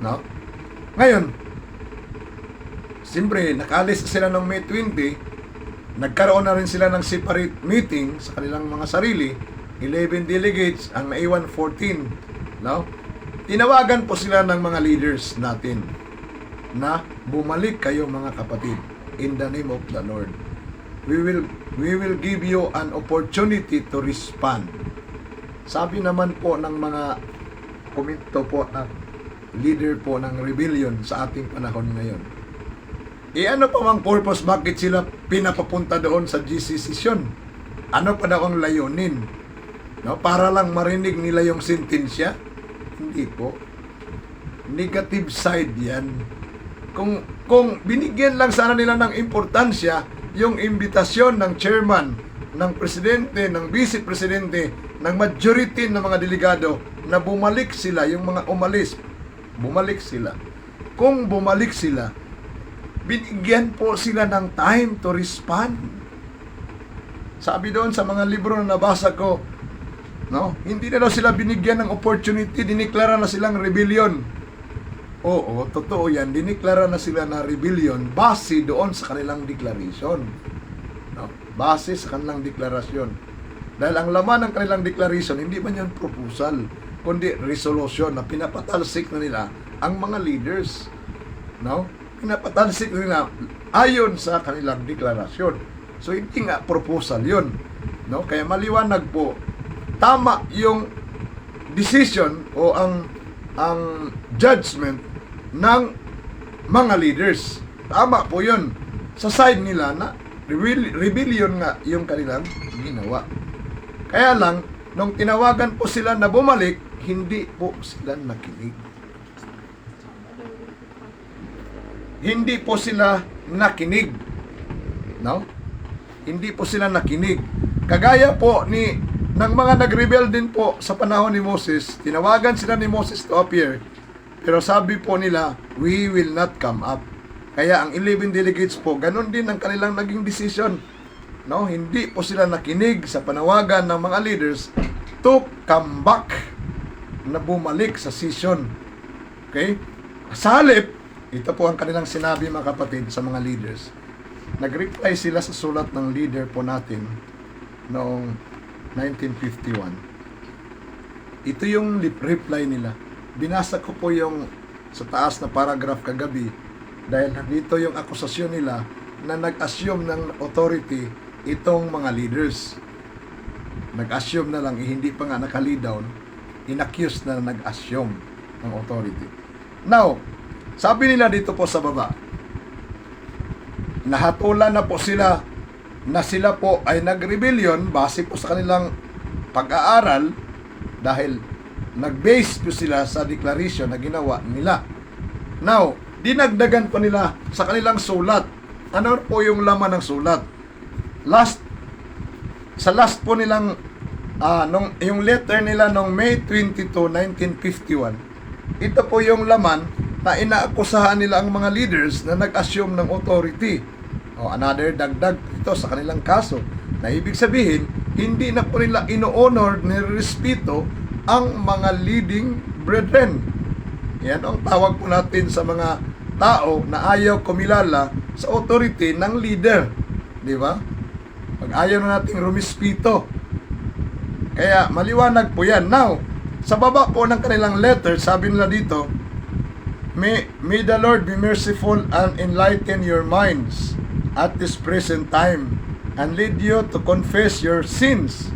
[SPEAKER 1] No? Ngayon, siyempre, nakaalis sila ng May 20, nagkaroon na rin sila ng separate meeting sa kanilang mga sarili, 11 delegates, ang naiwan 14. No? Tinawagan po sila ng mga leaders natin na bumalik kayo mga kapatid in the name of the Lord. We will give you an opportunity to respond. Sabi naman po ng mga komento po na leader po ng rebellion sa ating panahon ngayon. Ano pa mang purpose, bakit sila pinapapunta doon sa GC session? Ano pa daw ang layunin? No, para lang marinig nila yung sentensya? Hindi po. Negative side yan. Kung binigyan lang sana nila ng importansya yung imbitasyon ng chairman, ng presidente, ng vice presidente, ng majority ng mga delegado na bumalik sila, yung mga umalis, bumalik sila. Kung bumalik sila, binigyan po sila ng time to respond. Sabi doon sa mga libro na nabasa ko, no? Hindi na daw sila binigyan ng opportunity, diniklara na silang rebellion. Oo, totoo yan, diniklara na sila na rebellion base doon sa kanilang declaration. No? Base sa kanilang deklarasyon. Dahil ang laman ng kanilang declaration, hindi man yan proposal, kundi resolution na pinapatalsik na nila ang mga leaders. No? Pinapatalsik na nila ayon sa kanilang deklarasyon. So, hindi nga proposal yun. No? Kaya maliwanag po, tama yung decision o ang judgment ng mga leaders. Tama po yun. Sa side nila na rebellion nga yung kanilang ginawa. Kaya lang, nung tinawagan po sila na bumalik, hindi po sila nakinig. Hindi po sila nakinig. No? Hindi po sila nakinig. Kagaya po ng mga nag-rebel din po sa panahon ni Moses, tinawagan sila ni Moses to appear, pero sabi po nila, we will not come up. Kaya ang 11 delegates po, ganun din ang kanilang naging decision. No? Hindi po sila nakinig sa panawagan ng mga leaders to come back, na bumalik sa session. Okay? Sa halip, ito po ang kanilang sinabi mga kapatid sa mga leaders. Nag-reply sila sa sulat ng leader po natin noong 1951. Ito yung reply nila. Binasa ko po yung sa taas na paragraph kagabi dahil nandito yung akusasyon nila na nag-assume ng authority itong mga leaders. Nag-assume na lang, hindi pa nga naka-lead down, in-accuse na nag-assume ng authority. Now, sabi nila dito po sa baba, nahatulan na po sila na sila po ay nag-rebellion base po sa kanilang pag-aaral dahil nag-base po sila sa declaration na ginawa nila. Now, dinagdagan pa nila sa kanilang sulat. Ano po yung laman ng sulat? sa last po nilang yung letter nila nung May 22, 1951, ito po yung laman na inaakusahan nila ang mga leaders na nag-assume ng authority. Another dagdag ito sa kanilang kaso, na ibig sabihin, hindi na po nila ino-honor, nirespeto ang mga leading brethren. Yan ang tawag po natin sa mga tao na ayaw kumilala sa authority ng leader. Di ba? Pag ayaw na nating rumispito. Kaya maliwanag po yan. Now, sa baba po ng kanilang letter, sabi nila dito, May the Lord be merciful and enlighten your minds at this present time and lead you to confess your sins.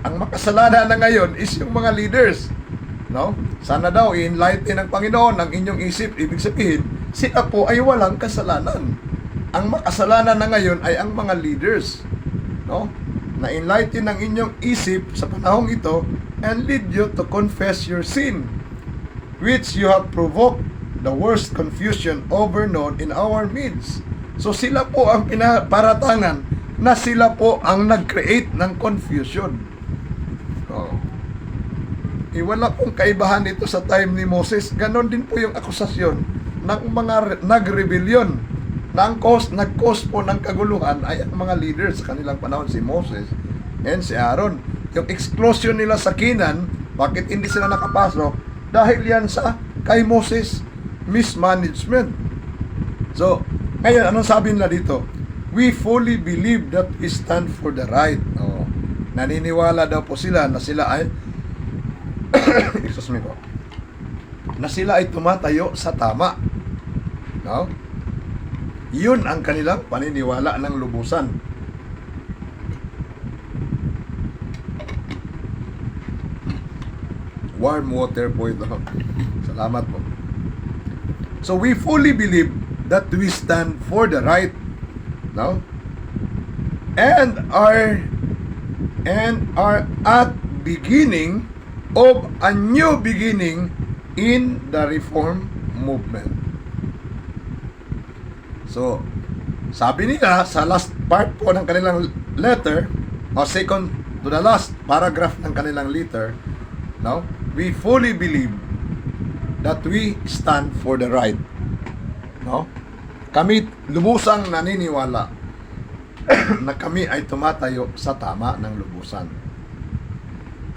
[SPEAKER 1] Ang makasalanan na ngayon is yung mga leaders. No? Sana daw i-enlighten ng Panginoon ang inyong isip. Ibig sabihin, sila po ay walang kasalanan. Ang makasalanan na ngayon ay ang mga leaders. No? Na-enlighten ang inyong isip sa panahong ito and lead you to confess your sin, which you have provoked the worst confusion ever known in our midst. So sila po ang pinaparatangan na sila po ang nag-create ng confusion. Wala pong kaibahan dito sa time ni Moses. Ganon din po yung akusasyon ng mga nag-rebellion. Nag-cause po ng kaguluhan ay ang mga leaders sa kanilang panahon, si Moses and si Aaron. Yung exclusion nila sa Canaan, bakit hindi sila nakapasok? Dahil yan sa kay Moses mismanagement. So, ngayon, anong sabi nila dito? We fully believe that we stand for the right. Naniniwala daw po sila na sila ay excuse me po, na sila ay tumatayo sa tama. No? Yun ang kanilang paniniwala ng lubusan. Warm water po ito. Salamat po. So we fully believe that we stand for the right. No? And are at beginning of a new beginning in the reform movement. So, sabi nila sa last part po ng kanilang letter, o second to the last paragraph ng kanilang letter, no? We fully believe that we stand for the right. No? Kami lubusang naniniwala na kami ay tumatayo sa tama ng lubusan.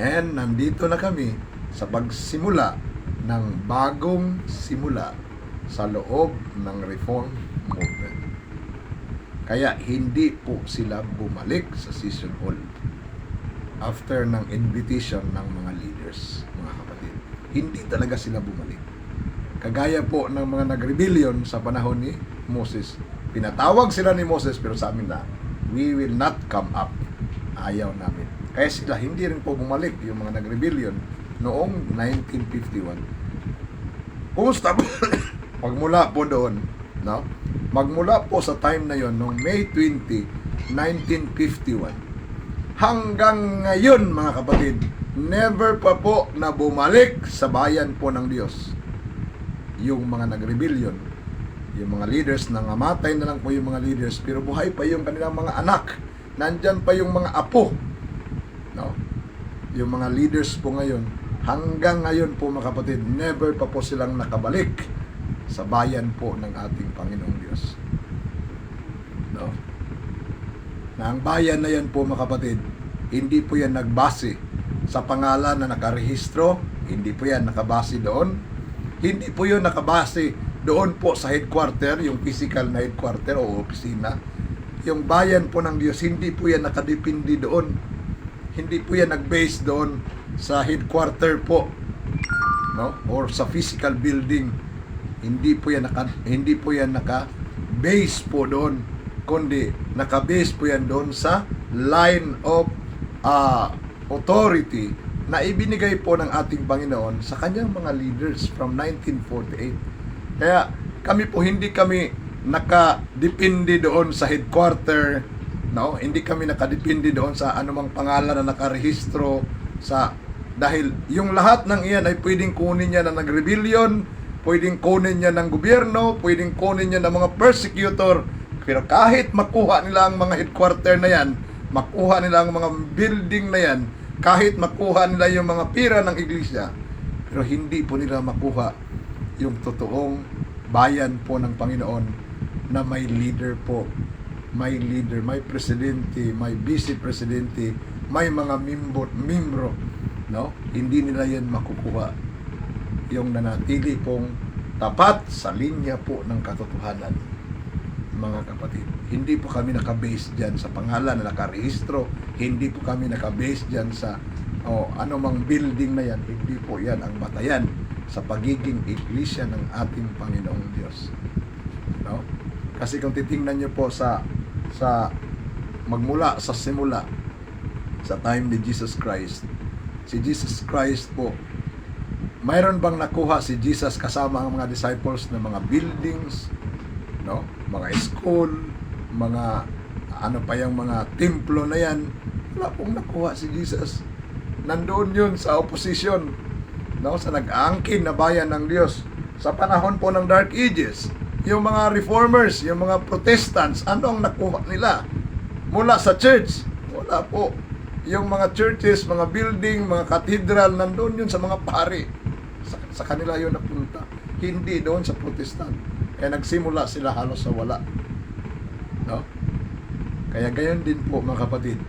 [SPEAKER 1] And nandito na kami sa pagsimula ng bagong simula sa loob ng reform movement. Kaya hindi po sila bumalik sa session hall after ng invitation ng mga leaders, mga kapatid. Hindi talaga sila bumalik. Kagaya po ng mga nag-rebellion sa panahon ni Moses. Pinatawag sila ni Moses pero sabi na, we will not come up. Ayaw namin. Kaya sila hindi rin po bumalik, yung mga nag-rebellion noong 1951. Kumusta po? Magmula po doon, no? Magmula po sa time na yon noong May 20, 1951 hanggang ngayon, mga kapatid, never pa po na bumalik sa bayan po ng Diyos yung mga nag-rebellion, yung mga leaders. Nangamatay na lang po yung mga leaders pero buhay pa yung kanilang mga anak, nandyan pa yung mga apo. No? Yung mga leaders po ngayon, hanggang ngayon po mga kapatid, never pa po silang nakabalik sa bayan po ng ating Panginoong Diyos. No? Na ang bayan na yan po mga kapatid, hindi po yan nagbase sa pangalan na nakarehistro, hindi po yan nakabase doon, hindi po yun nakabase doon po sa headquarter, yung physical na headquarter o opisina. Yung bayan po ng Diyos, hindi po yan nakadepende doon. Hindi po yan nag-base doon sa headquarter po, no? Or sa physical building. Hindi po yan naka-base po doon, kundi naka-base po yan doon sa line of authority na ibinigay po ng ating Panginoon sa kanyang mga leaders from 1948. Kaya kami po, hindi kami nakadepende doon sa headquarter, no? Hindi kami nakadepende doon sa anumang pangalan na nakarehistro sa, dahil yung lahat ng iyan ay pwedeng kunin niya na nag-rebellion, pwedeng kunin niya ng gobyerno, pwedeng kunin niya ng mga persecutor, Pero kahit makuha nila ang mga headquarter na yan, makuha nila ang mga building na yan, kahit makuha nila yung mga pira ng iglesia, pero hindi po nila makuha yung totoong bayan po ng Panginoon na may leader po. May leader, may presidente, may vice-presidente, may mga membro, no? Hindi nila yan makukuha. Yung nanatili pong tapat sa linya po ng katotohanan, mga kapatid. Hindi po kami nakabase dyan sa pangalan na nakarehistro, hindi po kami nakabase dyan sa anumang building na yan. Hindi po yan ang batayan sa pagiging iglesia ng ating Panginoong Diyos, no? Kasi kung titingnan nyo po sa magmula sa simula, sa time ni Jesus Christ, si Jesus Christ po, mayroon bang nakuha si Jesus kasama ang mga disciples ng mga buildings, no? Mga school, mga ano pa yung mga templo na yan? Wala pong nakuha si Jesus. Nandoon yun sa opposition, no? Sa nag-aangkin na bayan ng Diyos sa panahon po ng Dark Ages. Yung mga reformers, yung mga protestants, ano ang nakuha nila mula sa church? Wala po. Yung mga churches, mga building, mga cathedral, nandoon yun sa mga pari. Sa kanila yun napunta. Hindi doon sa protestant. Kaya nagsimula sila halos sa wala, no? Kaya gayon din po, mga kapatid,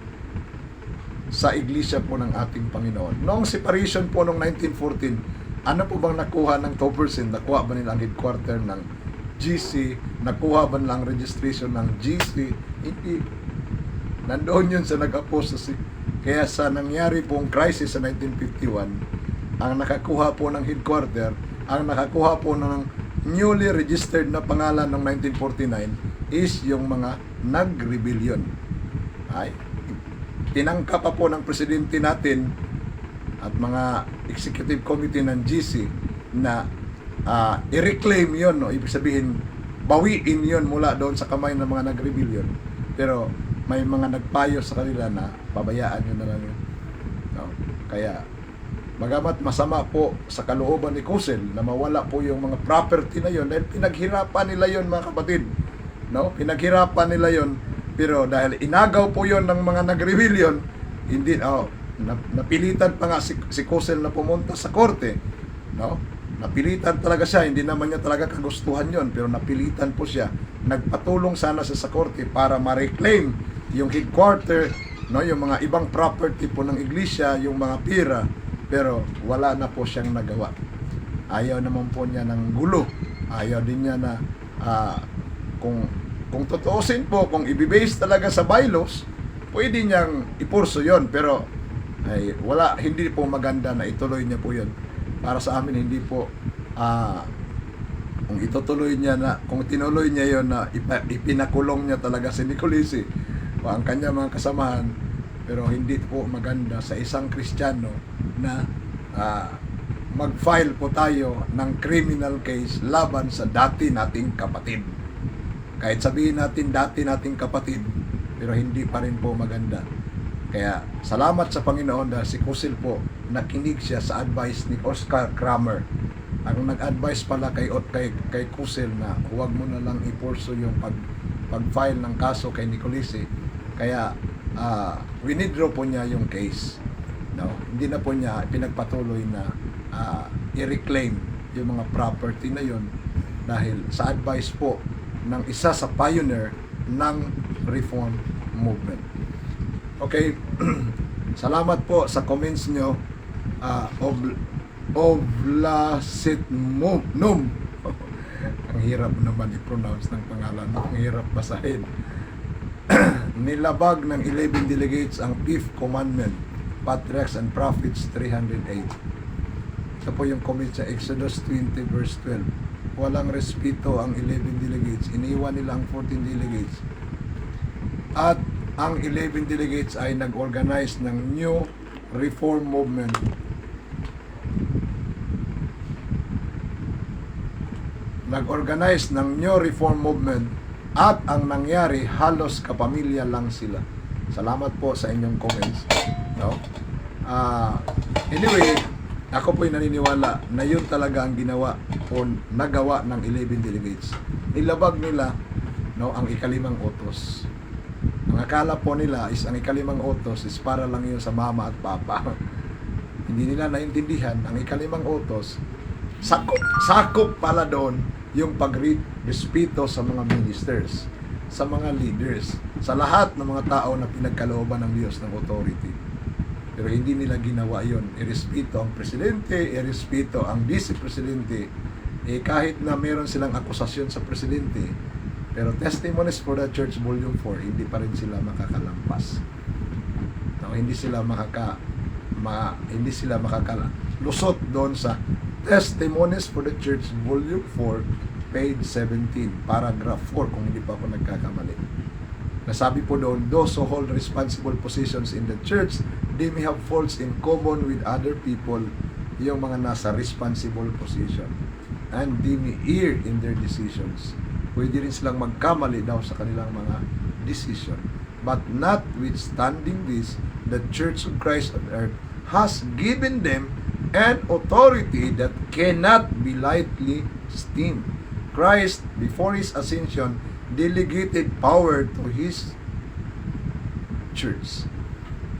[SPEAKER 1] sa iglesia po ng ating Panginoon. Noong separation po noong 1914, ano po bang nakuha ng 2%? Nakuha ba nila ang headquarter ng GC? Nakuha ba nila ang registration ng GC? Hindi. Nandoon yun sa nag-apostasy. Kaya sa nangyari pong crisis sa 1951, ang nakakuha po ng headquarter, ang nakakuha po ng newly registered na pangalan ng 1949 is yung mga nag-rebellion. Ay, tinangka pa po ng presidente natin at mga executive committee ng GC na i-reclaim yun, no? Ibig sabihin, bawiin yun mula doon sa kamay ng mga nag-rebellion. Pero may mga nagpayo sa kanila na pabayaan yun na lang yun, no? Kaya bagamat masama po sa kalooban ni Kusel na mawala po yung mga property na yun dahil pinaghirapan nila yun, mga kapatid, no? Pinaghirapan nila yun, pero dahil inagaw po yun ng mga nag-rebellion, hindi, napilitan pa nga si Kusel na pumunta sa korte, no? Napilitan talaga siya, hindi naman niya talaga kagustuhan yun, pero napilitan po siya. Nagpatulong sana siya sa korte para ma-reclaim yung headquarter, no? Yung mga ibang property po ng iglesia, yung mga pira, pero wala na po siyang nagawa. Ayaw naman po niya ng gulo. Ayaw din niya na kung totoosin po, kung i-base talaga sa bylaws, pwede niyang ipurso yon, pero ay wala, hindi po maganda na ituloy niya po yon. Para sa amin, hindi po kung itutuloy niya na, kung tinuloy niya yon na ipinakulong niya talaga si Nicolisi o ang kanya mga kasamahan, pero hindi po maganda sa isang Kristiyano na mag-file po tayo ng criminal case laban sa dati nating kapatid. Kahit sabihin natin dati nating kapatid, pero hindi pa rin po maganda. Kaya salamat sa Panginoon dahil si Kusel po nakinig siya sa advice ni Oscar Kramer. Ang nag-advise pala kay Kusel na huwag mo na lang ipurso yung pag-file ng kaso kay Nicolisi. Kaya winidraw po niya yung case, no? Hindi na po niya pinagpatuloy na i-reclaim yung mga property na yon dahil sa advice po ng isa sa pioneer ng reform movement. Okay, salamat po sa comments nyo. Oblasetnum. Ang hirap naman i-pronounce ng pangalan. Ang hirap basahin. Nilabag ng 11 delegates ang 5th commandment, Patriarchs and Prophets 308. Ito po yung comment sa Exodus 20 verse 12. Walang respeto ang 11 delegates. Iniwan nila ang 14 delegates. At ang 11 delegates ay nag-organize ng New Reform Movement. Nag-organize ng New Reform Movement at ang nangyari, halos kapamilya lang sila. Salamat po sa inyong comments, no? Anyway, ako po'y naniniwala na yun talaga ang ginawa o nagawa ng 11 delegates. Nilabag nila no, ang ikalimang utos. Ang akala po nila is ang ikalimang utos is para lang yun sa mama at papa. Hindi nila naintindihan ang ikalimang utos, sakop pala doon yung pagrespeto sa mga ministers, sa mga leaders, sa lahat ng mga tao na pinagkalooban ng Diyos ng authority. Pero hindi nila ginawa yon. Irespeto ang presidente, irespeto ang vice-presidente. Kahit na meron silang akusasyon sa presidente, pero Testimonies for the Church Volume 4, hindi pa rin sila makakalampas. No, hindi sila makakalusot doon sa Testimonies for the Church Volume 4, page 17, paragraph 4, kung hindi pa ako nagkakamali. Nasabi po doon, those who hold responsible positions in the church, they may have faults in common with other people, yung mga nasa responsible position, and they may err in their decisions. Pwede rin silang magkamali daw sa kanilang mga decision. But notwithstanding this, the Church of Christ on earth has given them an authority that cannot be lightly esteemed. Christ, before His ascension, delegated power to His church.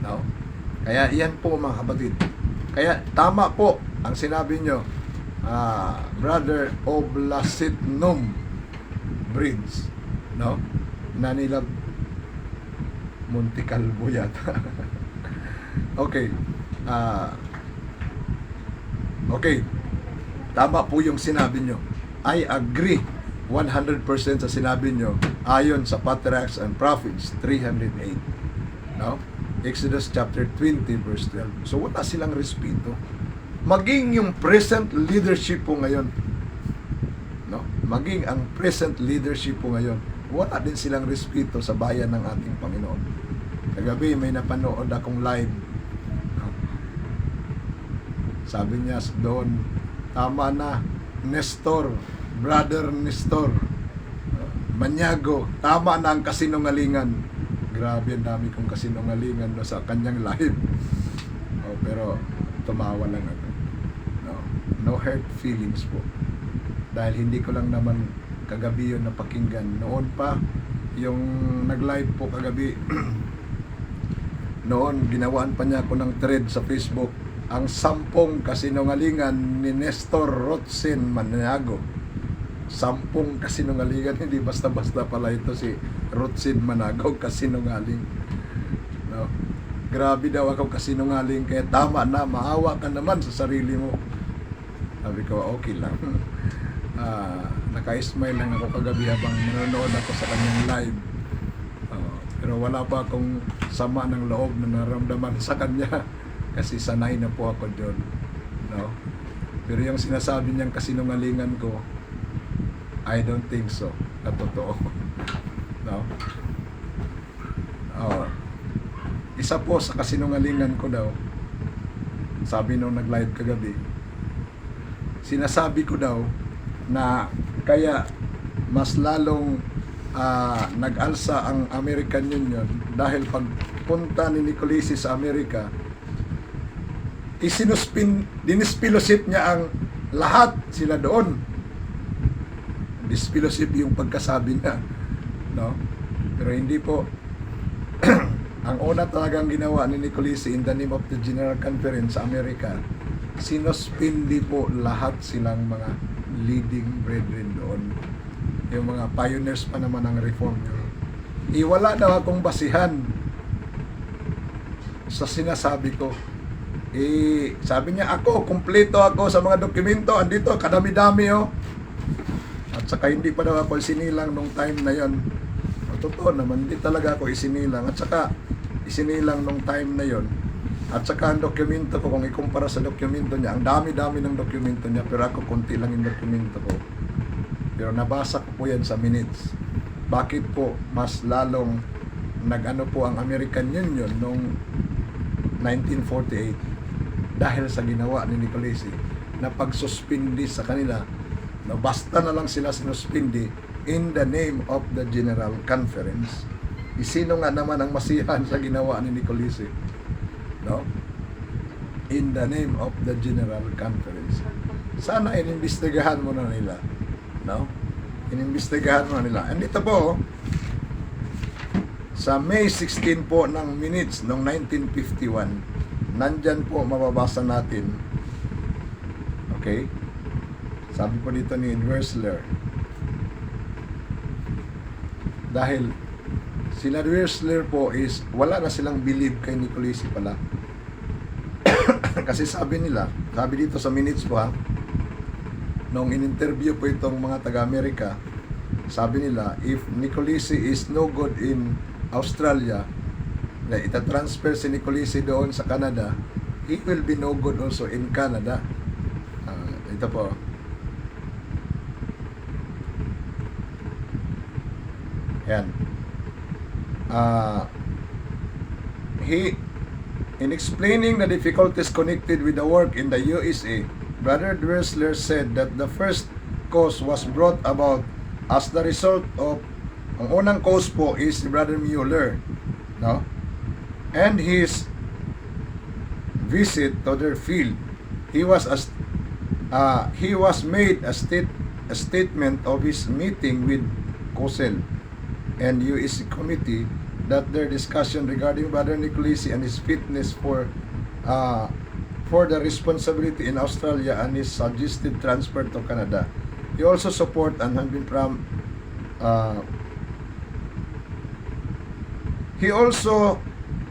[SPEAKER 1] No? Kaya yan po mga kapatid. Kaya tama po ang sinabi nyo, Brother Oblasitnum Bridge, no? Nanila Monte Calvo yata. Okay. Okay. Tama po yung sinabi nyo. I agree 100% sa sinabi nyo ayon sa Patriarchs and Prophets 308. No? Exodus chapter 20 verse 12. So wala silang respeto. Maging yung present leadership po ngayon, no? Maging ang present leadership po ngayon, wala din silang respeto sa bayan ng ating Panginoon. Kagabi may napanood akong live. No? Sabi niya doon, tama na, Nestor, Brother Nestor, Maniago, tama na ang kasinungalingan. Grabe, ang dami kong kasinungalingan no, sa kanyang live. Pero tumawa lang ako. No hurt feelings po. Dahil hindi ko lang naman kagabi yun napakinggan. Noon pa, yung nag-live po kagabi, noon ginawaan pa niya ako ng thread sa Facebook, ang 10 kasinungalingan ni Nestor Rotzen Maniago. 10 kasinungalingan, hindi basta-basta pala ito si Rotzen Maniago, kasinungaling. No? Grabe daw ako kasinungaling, kaya tama na, maawa ka naman sa sarili mo. Sabi ko, okay lang. Naka-smile lang ako kagabi habang nanonood ako sa kanyang live. Pero wala pa akong sama ng loob na naramdaman sa kanya kasi sanay na po ako doon. No? Pero yung sinasabi niyang kasinungalingan ko, I don't think so. Na totoo. No? Isa po sa kasinungalingan ko daw, sabi nung nag-live kagabi, sinasabi ko daw na kaya mas lalong nag-alsa ang American Union dahil pagpunta ni Nicolisi sa Amerika, dinispilosip niya ang lahat sila doon. Dispilosip yung pagkasabi niya, no? Pero hindi po. Ang una talagang ginawa ni Nicolisi in the name of the General Conference sa Amerika, sinuspindi po lahat silang mga leading brethren doon. Yung mga pioneers pa naman ng reform. Wala daw akong basihan sa sinasabi ko. Sabi niya, kumpleto ako sa mga dokumento, andito, kadami-dami At saka hindi pa daw ako isinilang nung time na yon. Totoo naman, hindi talaga ako isinilang. At saka, isinilang nung time na yon. At saka ang dokumento ko, kung ikumpara sa dokumento niya, ang dami-dami ng dokumento niya, pero ako konti lang yung dokumento ko. Pero nabasa ko po yan sa minutes. Bakit po mas lalong nag-ano po ang American Union noong 1948 dahil sa ginawa ni Nicolisi na pagsuspindi sa kanila, na basta na lang sila sinuspindi in the name of the General Conference. Sino nga naman ang masihan sa ginawa ni Nicolisi? No? In the name of the General Conference. Sana inimbestigahan mo na nila. No? inimbestigahan mo nila. And ito po, sa May 16 po ng minutes noong 1951, nandyan po mababasa natin. Okay? Sabi po dito ni Dressler, dahil sila Dressler po is wala na silang believe kay Nicolisi pala. Kasi sabi nila, sabi dito sa minutes po nung in-interview po itong mga taga-Amerika, sabi nila, if Nicolisi is no good in Australia, na itatransfer si Nicolisi doon sa Canada, he will be no good also in Canada. Ito po. Yan. In explaining the difficulties connected with the work in the USA, Brother Dressler said that the first cause was brought about as the result of, ang unang cause po is Brother Mueller, no? And his visit to their field. He was made a statement of his meeting with COSEL and USC committee that their discussion regarding Brother Nicolisi and his fitness for the responsibility in Australia and his suggested transfer to Canada. He also support and had been he also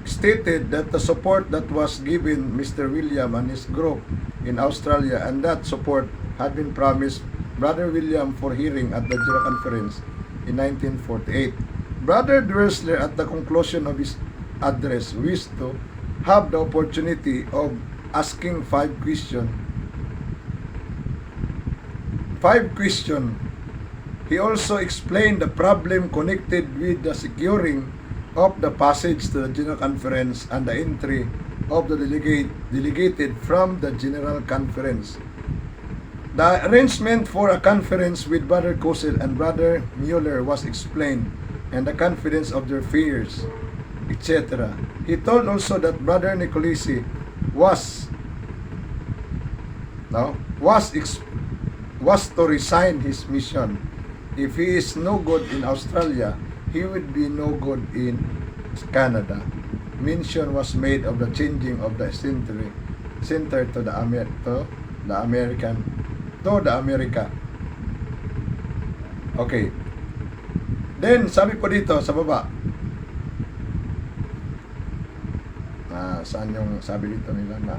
[SPEAKER 1] stated that the support that was given Mr. William and his group in Australia and that support had been promised Brother William for hearing at the General Conference in 1948. Brother Dressler, at the conclusion of his address, wished to have the opportunity of asking five questions. He also explained the problem connected with the securing of the passage to the General Conference and the entry of the delegated from the General Conference. The arrangement for a conference with Brother COSEL and Brother Mueller was explained, and the confidence of their fears, etc. He told also that Brother Nicolisi was to resign his mission. If he is no good in Australia, he would be no good in Canada. Mention was made of the changing of the center to the America. Okay. Then, sabi po dito sa baba. Saan yung sabi dito nila na?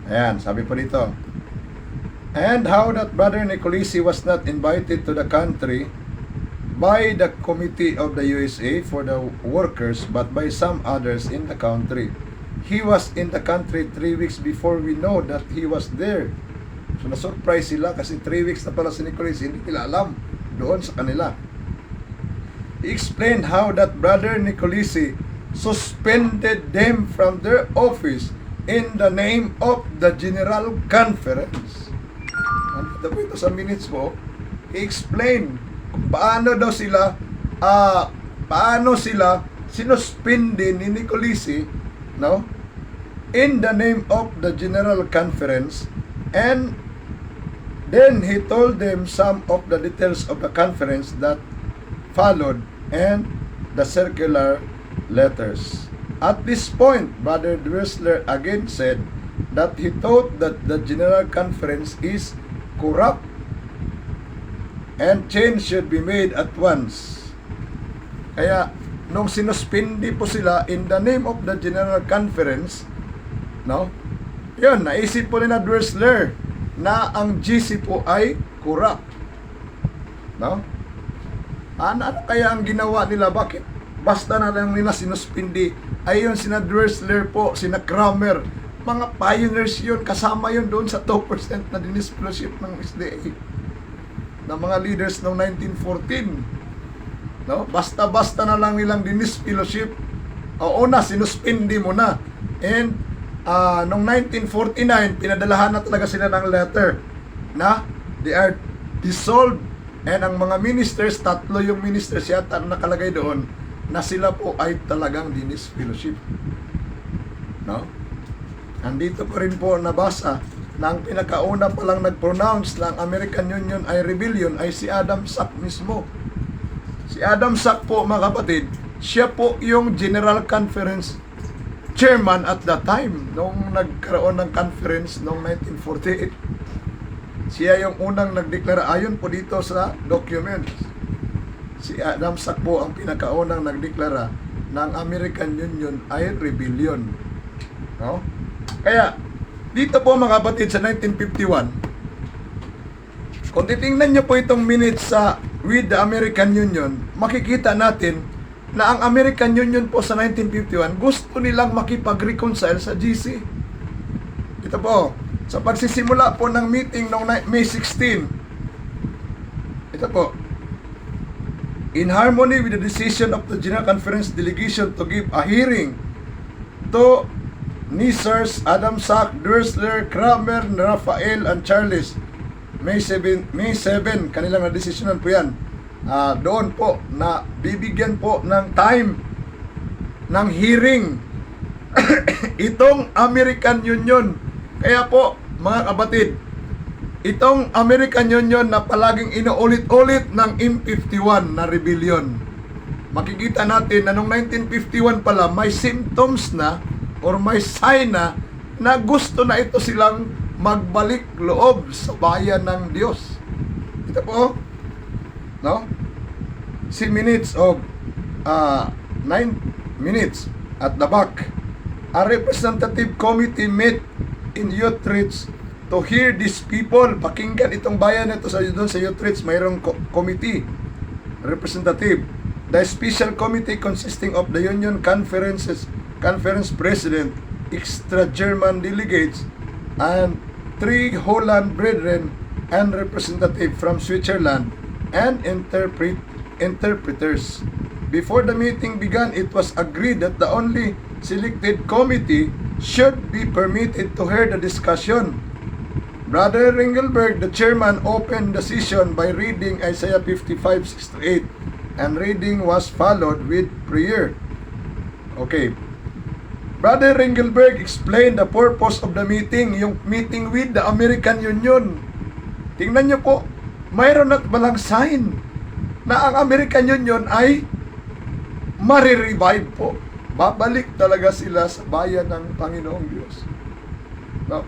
[SPEAKER 1] Ayan, sabi po dito. And how that Brother Nicolisi was not invited to the country by the Committee of the USA for the Workers, but by some others in the country. He was in the country 3 weeks before we know that he was there. So na-surprise sila kasi 3 weeks na pala si Nicolisi, hindi nila alam doon sa kanila. He explained how that Brother Nicolisi suspended them from their office in the name of the General Conference. Ito po ito sa minutes po. He explained kung paano daw sila sinuspindi ni Nicolisi, no? In the name of the General Conference, and then he told them some of the details of the conference that followed and the circular letters. At this point, Brother Dressler again said that he thought that the General Conference is corrupt and change should be made at once. Kaya, nung sinuspindi po sila in the name of the General Conference, no? Yun, naisip po ni Dressler na ang GC po ay corrupt. No? Ano kaya ang ginawa nila? Bakit? Basta na lang nila sinuspindi. Ayun, sina Dressler po, sina Kramer, mga pioneers yun, kasama yun doon sa 2% na dinisfellowship ng SDA ng mga leaders noong 1914. No? Basta-basta na lang nilang dinisfellowship. O una, sinuspindi mo na. And noong 1949, pinadalahan na talaga sila ng letter na they are dissolved. And ang mga ministers, 3 yung ministers yata na nakalagay doon, na sila po ay talagang dinisfellowship. No? Andito ko rin po nabasa na ang pinakauna pa lang nag-pronounce ng American Union ay rebellion ay si Adam Sack mismo. Si Adam Sack po, mga kapatid, siya po yung General Conference chairman at that time nung nagkaroon ng conference noong 1948. Siya yung unang nagdeklara ayon po dito sa documents. Si Adam Sack po ang pinakaunang nagdeklara ng American Union ay rebellion. No? Kaya dito po, mga kapatid, sa 1951, kung titingnan nyo po itong minutes sa with the American Union, makikita natin na ang American Union po sa 1951 gusto nilang makipag-reconcile sa GC. Ito po, sa pagsisimula po ng meeting noong May 16, ito po, in harmony with the decision of the General Conference delegation to give a hearing to Messrs. Adam Sack, Dressler, Kramer, Rafael, and Charles, May 7, kanilang na-desisyonan po yan. Doon po na bibigyan po ng time ng hearing itong American Union. Kaya po, mga kapatid, itong American Union na palaging inuulit-ulit ng M51 na rebellion, makikita natin na noong 1951 pala may symptoms na or may sign na gusto na ito silang magbalik loob sa bayan ng Diyos. Ito po, no? 6 minutes of 9 minutes at the back. A representative committee met in Utrecht to hear these people. Pakinggan itong bayan na ito doon sa Utrecht, mayroong committee, representative. The special committee consisting of the Union Conference President, extra German delegates, and 3 Holland brethren and representative from Switzerland and interpreters. Before the meeting began, it was agreed that the only selected committee should be permitted to hear the discussion. Brother Ringelberg, the chairman, opened the session by reading Isaiah 55:6-8, and reading was followed with prayer. Okay. Brother Ringelberg explained the purpose of the meeting, yung meeting with the American Union. Tingnan nyo po, mayroon at balang sign na ang American Union ay marirevive po. Babalik talaga sila sa bayan ng Panginoong Diyos. No?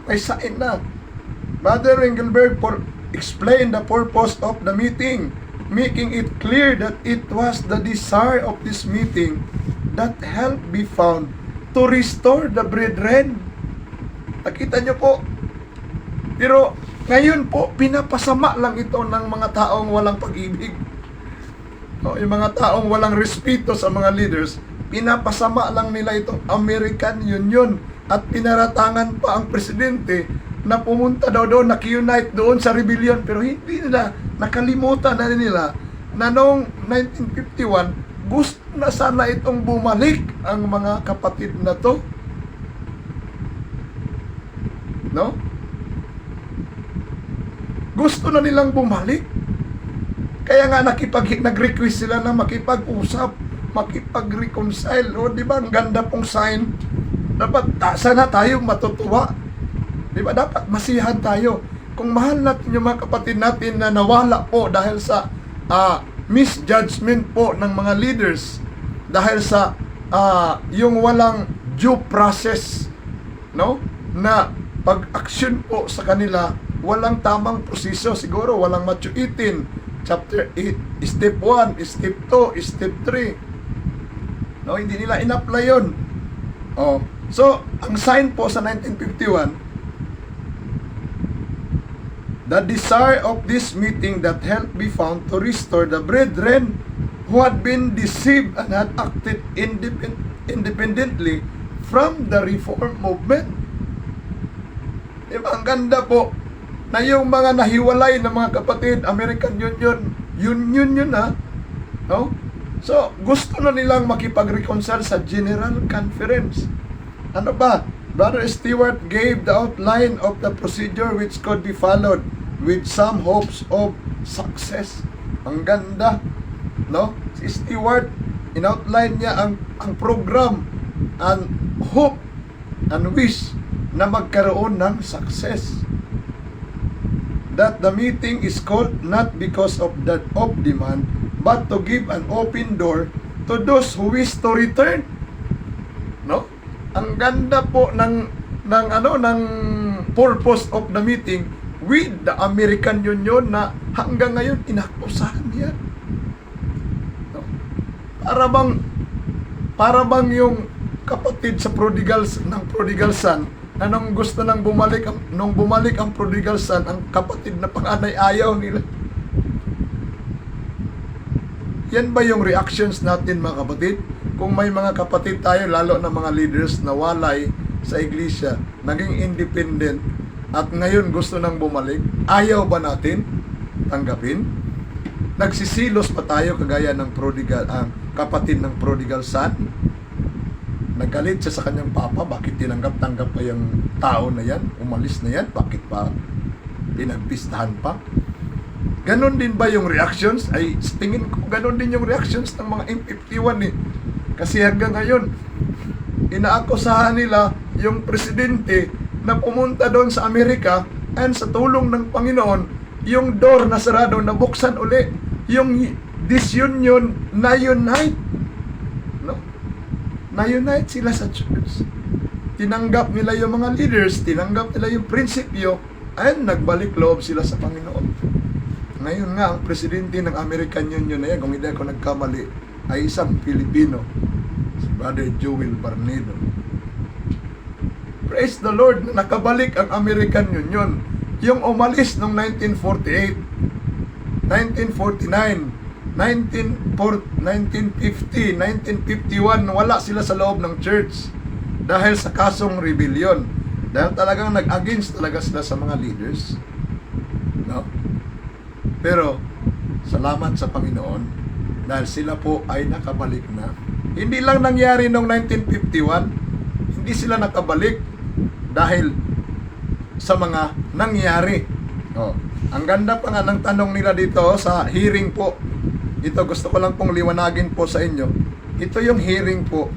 [SPEAKER 1] May sign na. Brother Ringelberg explained the purpose of the meeting, making it clear that it was the desire of this meeting that help be found to restore the brethren. Nakita nyo po. Pero ngayon po, pinapasama lang ito ng mga taong walang pag-ibig. No, yung mga taong walang respeto sa mga leaders, pinapasama lang nila itong American Union at pinaratangan pa ang presidente na pumunta daw doon, naki-unite doon sa rebellion. Pero hindi nila, nakalimutan na nila na noong 1951, gusto na sana itong bumalik ang mga kapatid na to. No? Gusto na nilang bumalik. Kaya nga nag-request sila na makipag-usap, makipag-reconcile. O, di ba, ang ganda pong sign. Dapat, sana tayo matutuwa. Di ba, dapat masiyahan tayo. Kung mahal natin yung mga kapatid natin na nawala po dahil sa misjudgment po ng mga leaders, dahil sa yung walang due process, no, na pag-action po sa kanila, walang tamang proseso, siguro walang matuitin, chapter 8, step 1, step 2, step 3, no, hindi nila in-apply yun. So ang sign po sa 1951, the desire of this meeting that helped be found to restore the brethren who had been deceived and had acted independently from the reform movement. Diba, ang ganda po na yung mga nahiwalay na mga kapatid, American Union yun ha. No? So, gusto na nilang makipag-reconcile sa General Conference. Ano ba? Brother Stewart gave the outline of the procedure which could be followed with some hopes of success. Ang ganda, no? Si Stewart, in-outline niya ang program and hope and wish na magkaroon ng success. That the meeting is called not because of demand, but to give an open door to those who wish to return. No? Ang ganda po ng purpose of the meeting with the American Union na hanggang ngayon inakusahan yan. No? Para bang yung kapatid sa prodigal son na nung gusto bumalik ang prodigal son, ang kapatid na panganay ayaw nila. Yan ba yung reactions natin, mga kapatid? Kung may mga kapatid tayo, lalo na mga leaders na walay sa iglesia, naging independent, at ngayon gusto nang bumalik, ayaw ba natin tanggapin? Nagsisilos pa tayo kagaya ng kapatid ng prodigal son? Nagalit siya sa kanyang papa, bakit tinanggap-tanggap pa yung tao na yan? Umalis na yan, bakit pa pinagpistahan pa? Ganon din ba yung reactions? Ay, tingin ko, ganon din yung reactions ng mga M51 eh. Kasi hanggang ngayon, inaakusahan nila yung presidente na pumunta doon sa Amerika, and sa tulong ng Panginoon, yung door na sarado, nabuksan uli. Yung disunion na unite. No? Na-unite sila sa church. Tinanggap nila yung mga leaders, tinanggap nila yung prinsipyo, and nagbalik loob sila sa Panginoon. Ngayon nga, ang presidente ng American Union na yan, kung hindi ako nagkamali, ay isang Pilipino, si Brother Joel Barnedo. Praise the Lord, na nakabalik ang American Union. Yung umalis noong 1948, 1949, 1950, 1951, wala sila sa loob ng church dahil sa kasong rebellion. Dahil talagang nag-against talaga sila sa mga leaders. No? Pero, salamat sa Panginoon dahil sila po ay nakabalik na. Hindi lang nangyari noong 1951, hindi sila nakabalik dahil sa mga nangyari. Oh, ang ganda pa nga ng tanong nila dito sa hearing po. Ito, gusto ko lang pong liwanagin po sa inyo. Ito yung hearing po.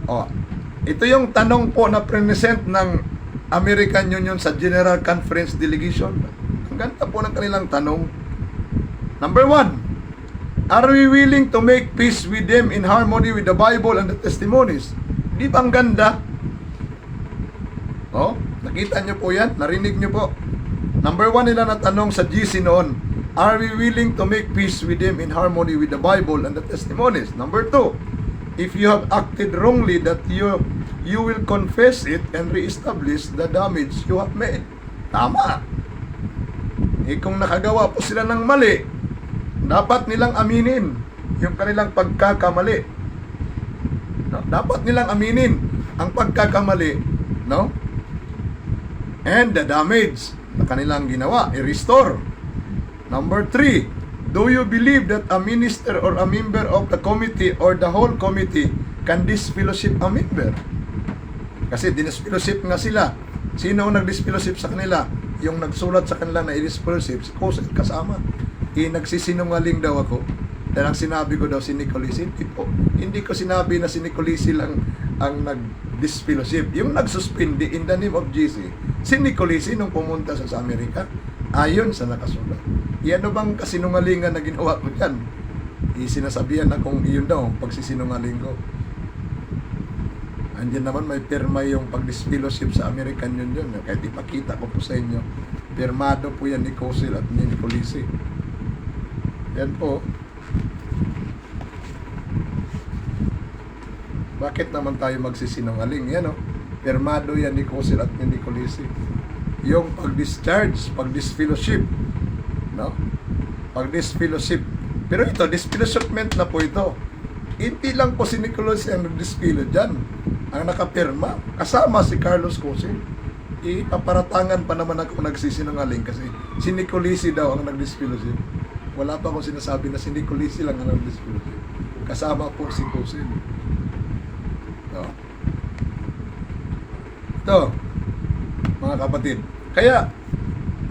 [SPEAKER 1] Oh, ito yung tanong po na present ng American Union sa General Conference Delegation. Ang ganda po ng kanilang tanong. Number 1, are we willing to make peace with them in harmony with the Bible and the testimonies? Di ba ang ganda? Oh, nakita nyo po yan? Narinig nyo po? Number 1 nila na tanong sa GC noon, are we willing to make peace with them in harmony with the Bible and the testimonies? Number 2, if you have acted wrongly, that you will confess it and reestablish the damage you have made. Tama. Kung nakagawa po sila ng mali, dapat nilang aminin yung kanilang pagkakamali. No? Dapat nilang aminin ang pagkakamali, no? And the damage na kanilang ginawa, i-restore. Number 3, do you believe that a minister or a member of the committee or the whole committee can disfellowship a member? Kasi dinisfellowship nga sila. Sino ang nag-disfellowship sa kanila? Yung nagsulat sa kanila na i-disfellowship, si Kusel kasama. Nagsisinungaling daw ako. Dahil ang sinabi ko daw si Nicolisi, hindi ko sinabi na si Nicolisi lang ang nag-disfellowship. Yung nagsuspindi in the name of Jesus, si Nicolisi nung pumunta sa Amerika, ayon sa nakasulat. Ano bang kasinungalingan na ginawa ko dyan? Sinasabihan na kung iyon daw, pagsisinungaling ko. Andiyan naman may pirma yung pag-disfellowship sa American Union. Kahit ipakita ko po sa inyo, pirmado po yan ni Kusel at ni Nicolisi. Yan po. Bakit naman tayo magsisinungaling? Yan o. Pirmado yan ni Kusel at ni Nicolisi. Yung pag-discharge, pag-disfellowship. No? Pag-disfellowship. Pero ito, disfellowshipment na po ito. Hindi lang po si Nicolisi ang nag-disfellowship dyan. Ang nakapirma, kasama si Carlos Kusel. Ipaparatangan pa naman ako nagsisinungaling kasi si Nicolisi daw ang nag-disfellowship. Wala pa akong sinasabi na si Nicolisi lang ang nag-disfellowship. Kasama po si Kusel. No. Ito, mga kapatid. Kaya,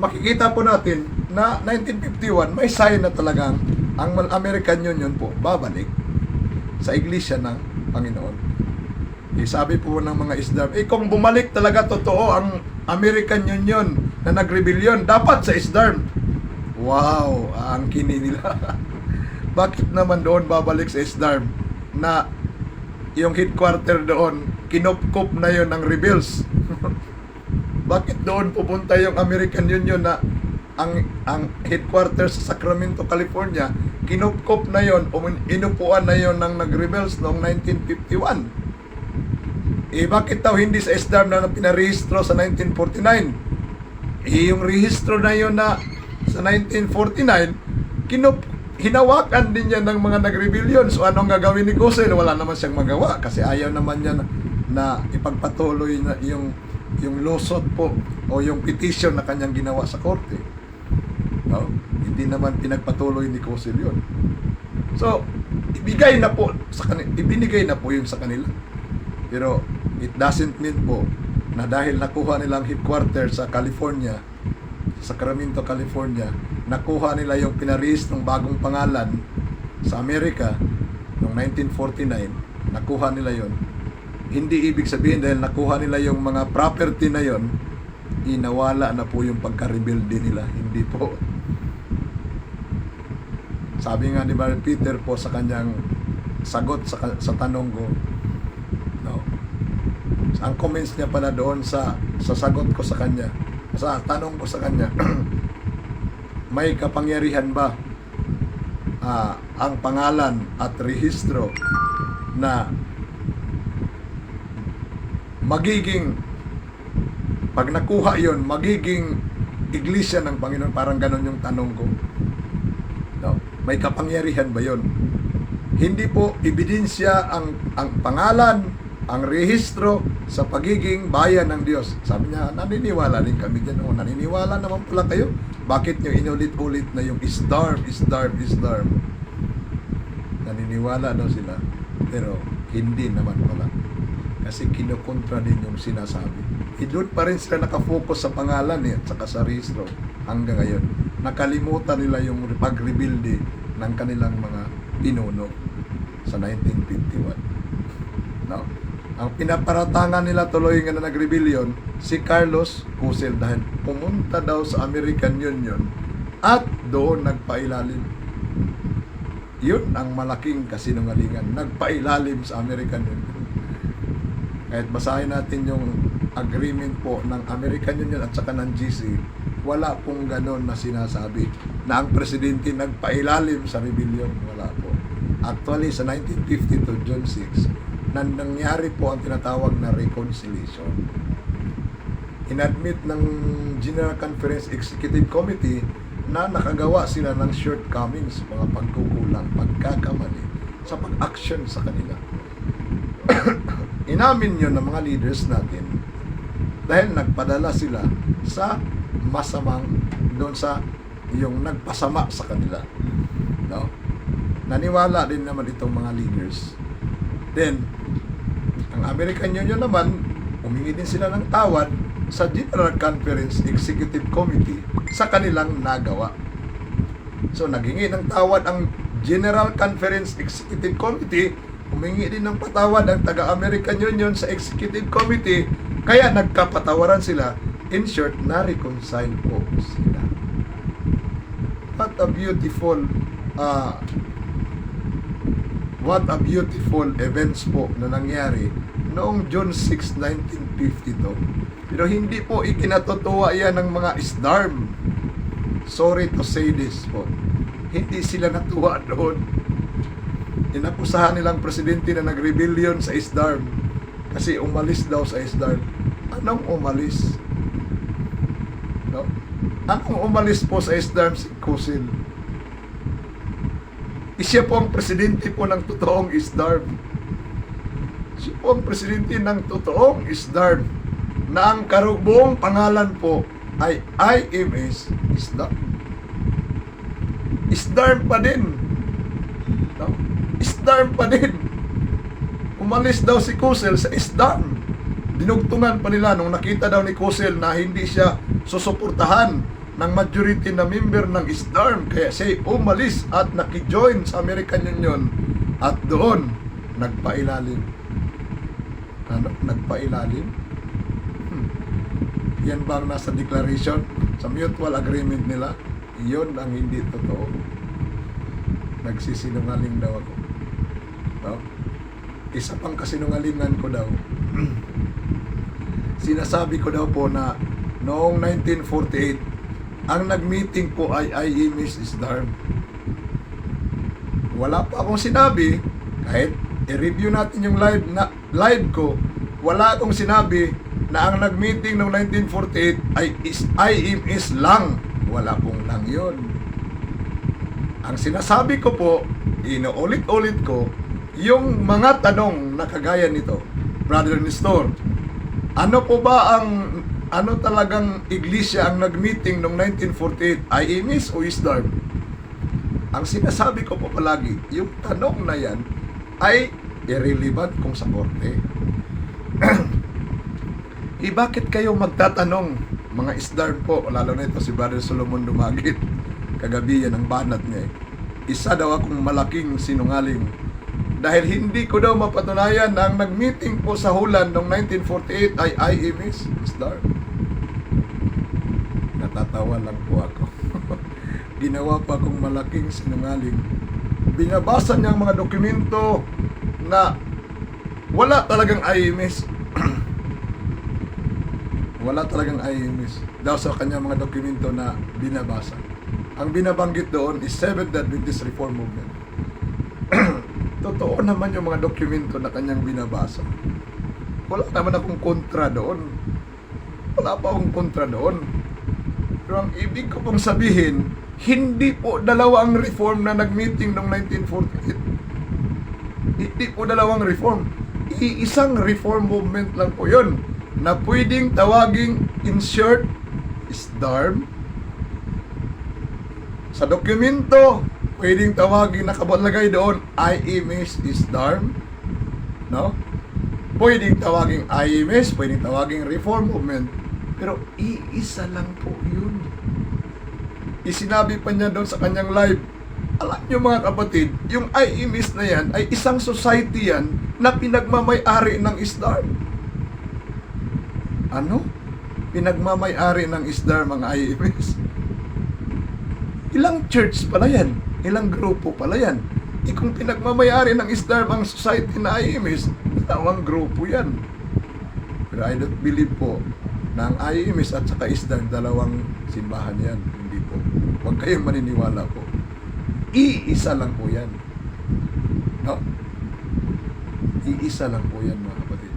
[SPEAKER 1] makikita po natin na 1951, may sign na talagang ang American Union po babalik sa iglesia ng Panginoon. Sabi po ng mga ISDARM, kung bumalik talaga totoo ang American Union na nag-rebellion, dapat sa ISDARM. Wow, ang kini nila. Bakit naman doon babalik sa ISDARM na yung headquarter doon, kinupkup na yon ng rebels? Bakit doon pupunta yung American Union na ang headquarters sa Sacramento, California, kinupkup na yon, inupuan na yon ng nag-rebels noong 1951? Bakit daw hindi sa ISDARM na pinarehistro sa 1949? Yung rehistro na yon na sa 1949, hinawakan din yan ng mga nag-rebellion. So anong gagawin ni Kusel? Wala naman siyang magawa kasi ayaw naman niya na ipagpatuloy na yung lawsuit po o yung petition na kanyang ginawa sa korte. No? Hindi naman pinagpatuloy ni Kusel yun. So, ibinigay na po yun sa kanila. Pero it doesn't mean po na dahil nakuha nilang headquarters sa California, sa Sacramento, California, nakuha nila yung pinarehistro ng bagong pangalan sa Amerika noong 1949, nakuha nila yon. Hindi ibig sabihin dahil nakuha nila yung mga property na yon, inawala na po yung pagka-rebelde nila. Hindi po. Sabi nga ni Brother Peter po sa kanyang sagot sa tanong ko, no, ang comments niya pala doon sa sagot ko sa kanya, sa tanong ko sa kanya, may kapangyarihan ba ang pangalan at rehistro na magiging, pag nakuha yon, magiging iglesia ng Panginoon? Parang ganon yung tanong ko. No? May kapangyarihan ba yon? Hindi po ebidensya ang pangalan, ang rehistro sa pagiging bayan ng Diyos. Sabi niya, naniniwala din kami dyan. O, naniniwala naman pala kayo. Bakit nyo inulit-ulit na yung ISDARM? Naniniwala daw sila. Pero hindi naman pala. Kasi kinukontra din yung sinasabi. Doon pa rin sila nakafocus sa pangalan at saka sa rehistro hanggang ngayon. Nakalimutan nila yung pag-rebelde ng kanilang mga pinuno sa 1951. No? Ang pinaparatangan nila tuloy nga na nag-rebellion, si Carlos Kusel, dahil pumunta daw sa American Union at doon nagpailalim. Yun ang malaking kasinungalingan. Nagpailalim sa American Union. Kahit basahin natin yung agreement po ng American Union at saka ng GC, wala pong ganon na sinasabi na ang presidente nagpailalim sa rebellion. Wala po. Actually, sa 1952, June 6, nangyari po ang tinatawag na reconciliation. Inadmit ng General Conference Executive Committee na nakagawa sila ng shortcomings, mga pagkukulang, pagkakamali sa pag-action sa kanila. Inamin yun ng mga leaders natin dahil nagpadala sila sa masamang, doon sa yung nagpasama sa kanila. No? Naniwala din naman itong mga leaders. Then, ang American Union naman, humingi din sila ng tawad sa General Conference Executive Committee sa kanilang nagawa. So, naghingi ng tawad ang General Conference Executive Committee, humingi din ng patawad ang taga-American Union sa Executive Committee, kaya nagkapatawaran sila. In short, na-reconcile po sila. What a beautiful events po na nangyari noong June 6, 1952. Pero hindi po ikinatutuwa yan ng mga ISDARM. Sorry to say this po. Hindi sila natuwa doon. Inakusahan nilang presidente na nag-rebellion sa ISDARM kasi umalis daw sa ISDARM. Anong umalis? No? Anong umalis po sa ISDARM? Si Kusel. Siya po ang presidente po ng totoong ISDARM. Siya po ang presidente ng totoong ISDARM na ang buong pangalan po ay IMS ISDARM. ISDARM pa din. No? ISDARM pa din. Umalis daw si Kusel sa ISDARM. Dinugtungan pa nila nung nakita daw ni Kusel na hindi siya susuportahan ng majority na member ng ISDARM, kaya siya umalis at nakijoin sa American Union at doon nagpailalim. nagpailalim? Yan ba ang nasa declaration? Sa mutual agreement nila? Iyon ang hindi totoo. Nagsisinungaling daw ako. No? Isa pang kasinungalingan ko daw. Sinasabi ko daw po na noong 1948, ang nag-meeting po ay Miss Isdarm. Wala pa akong sinabi, kahit i-review natin yung live ko, wala akong sinabi na ang nag-meeting noong 1948 ay IMS lang. Wala pong lang yun. Ang sinasabi ko po, inuulit-ulit ko, yung mga tanong na kagaya nito, Brother Nestor, ano po ba ano talagang iglesia ang nag-meeting noong 1948? IMS o Isdarm? Ang sinasabi ko po palagi, yung tanong na yan ay irrelevant kung sa korte. Bakit kayo magtatanong, mga Isdarm po, lalo na ito si Brother Solomon Dumagit, kagabi yan ang banat niya. Isa daw akong malaking sinungaling dahil hindi ko daw mapatunayan na ang nag-meeting po sa Hulan noong 1948 ay IMS Isdarm. Natatawa lang po ako. Ginawa pa akong malaking sinungaling. Binabasa niya ang mga dokumento na wala talagang IMS. Wala talagang IMS daw sa kanya mga dokumento na binabasa. Ang binabanggit doon is Seventh-day Adventist Reform Movement. Totoo naman yung mga dokumento na kanyang binabasa. Wala naman akong kontra doon. Wala pa akong kontra doon. Pero ang ibig ko pong sabihin, hindi po dalawa ang reform na nag-meeting noong 1948. Hindi po dalawang reform. Iisang reform movement lang po yun na pwedeng tawaging in short Isdarm. Sa dokumento, pwedeng tawagin, nakabalagay doon, IMS Isdarm. No? Pwedeng tawaging IMS, pwedeng tawaging reform movement. Pero iisa lang po yun. Isinabi pa niya doon sa kanyang live, alam niyo mga kapatid, yung IMS na yan ay isang society yan na pinagmamay-ari ng Isdarm. Ano? Pinagmamay-ari ng Isdarm ang IMS. Ilang church pala yan? Ilang grupo pala yan? Kung pinagmamay-ari ng Isdarm ang society na IMS, dalawang grupo yan. Pero I don't believe po na ang IMS at saka Isdarm, dalawang simbahan yan. Hindi po. Huwag kayong maniniwala po. Iisa lang po yan. No? Iisa lang po yan, mga kapatid.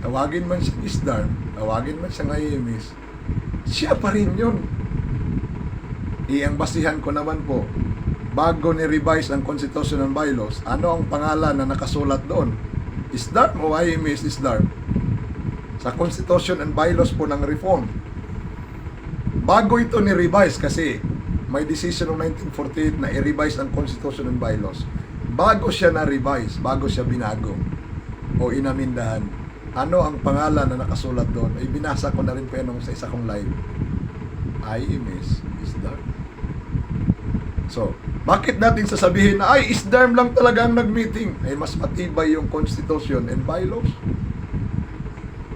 [SPEAKER 1] Tawagin man siyang Isdarm, tawagin man siyang IMS, siya pa rin yun. Ang basihan ko naman po, bago ni-revise ang Constitution and Bylaws, ano ang pangalan na nakasulat doon? Isdarm o IMS Isdarm? Sa Constitution and Bylaws po ng Reform. Bago ito ni-revise kasi may decision noong 1948 na i-revise ang Constitution and Bylaws. Bago siya na-revise, bago siya binago o inamindahan, ano ang pangalan na nakasulat doon? Ay binasa ko na rin po yan sa isa kong live. IMS Isdarm. So, bakit natin sasabihin na ay Isdarm lang talaga ang nag-meeting? Ay mas matibay yung Constitution and Bylaws.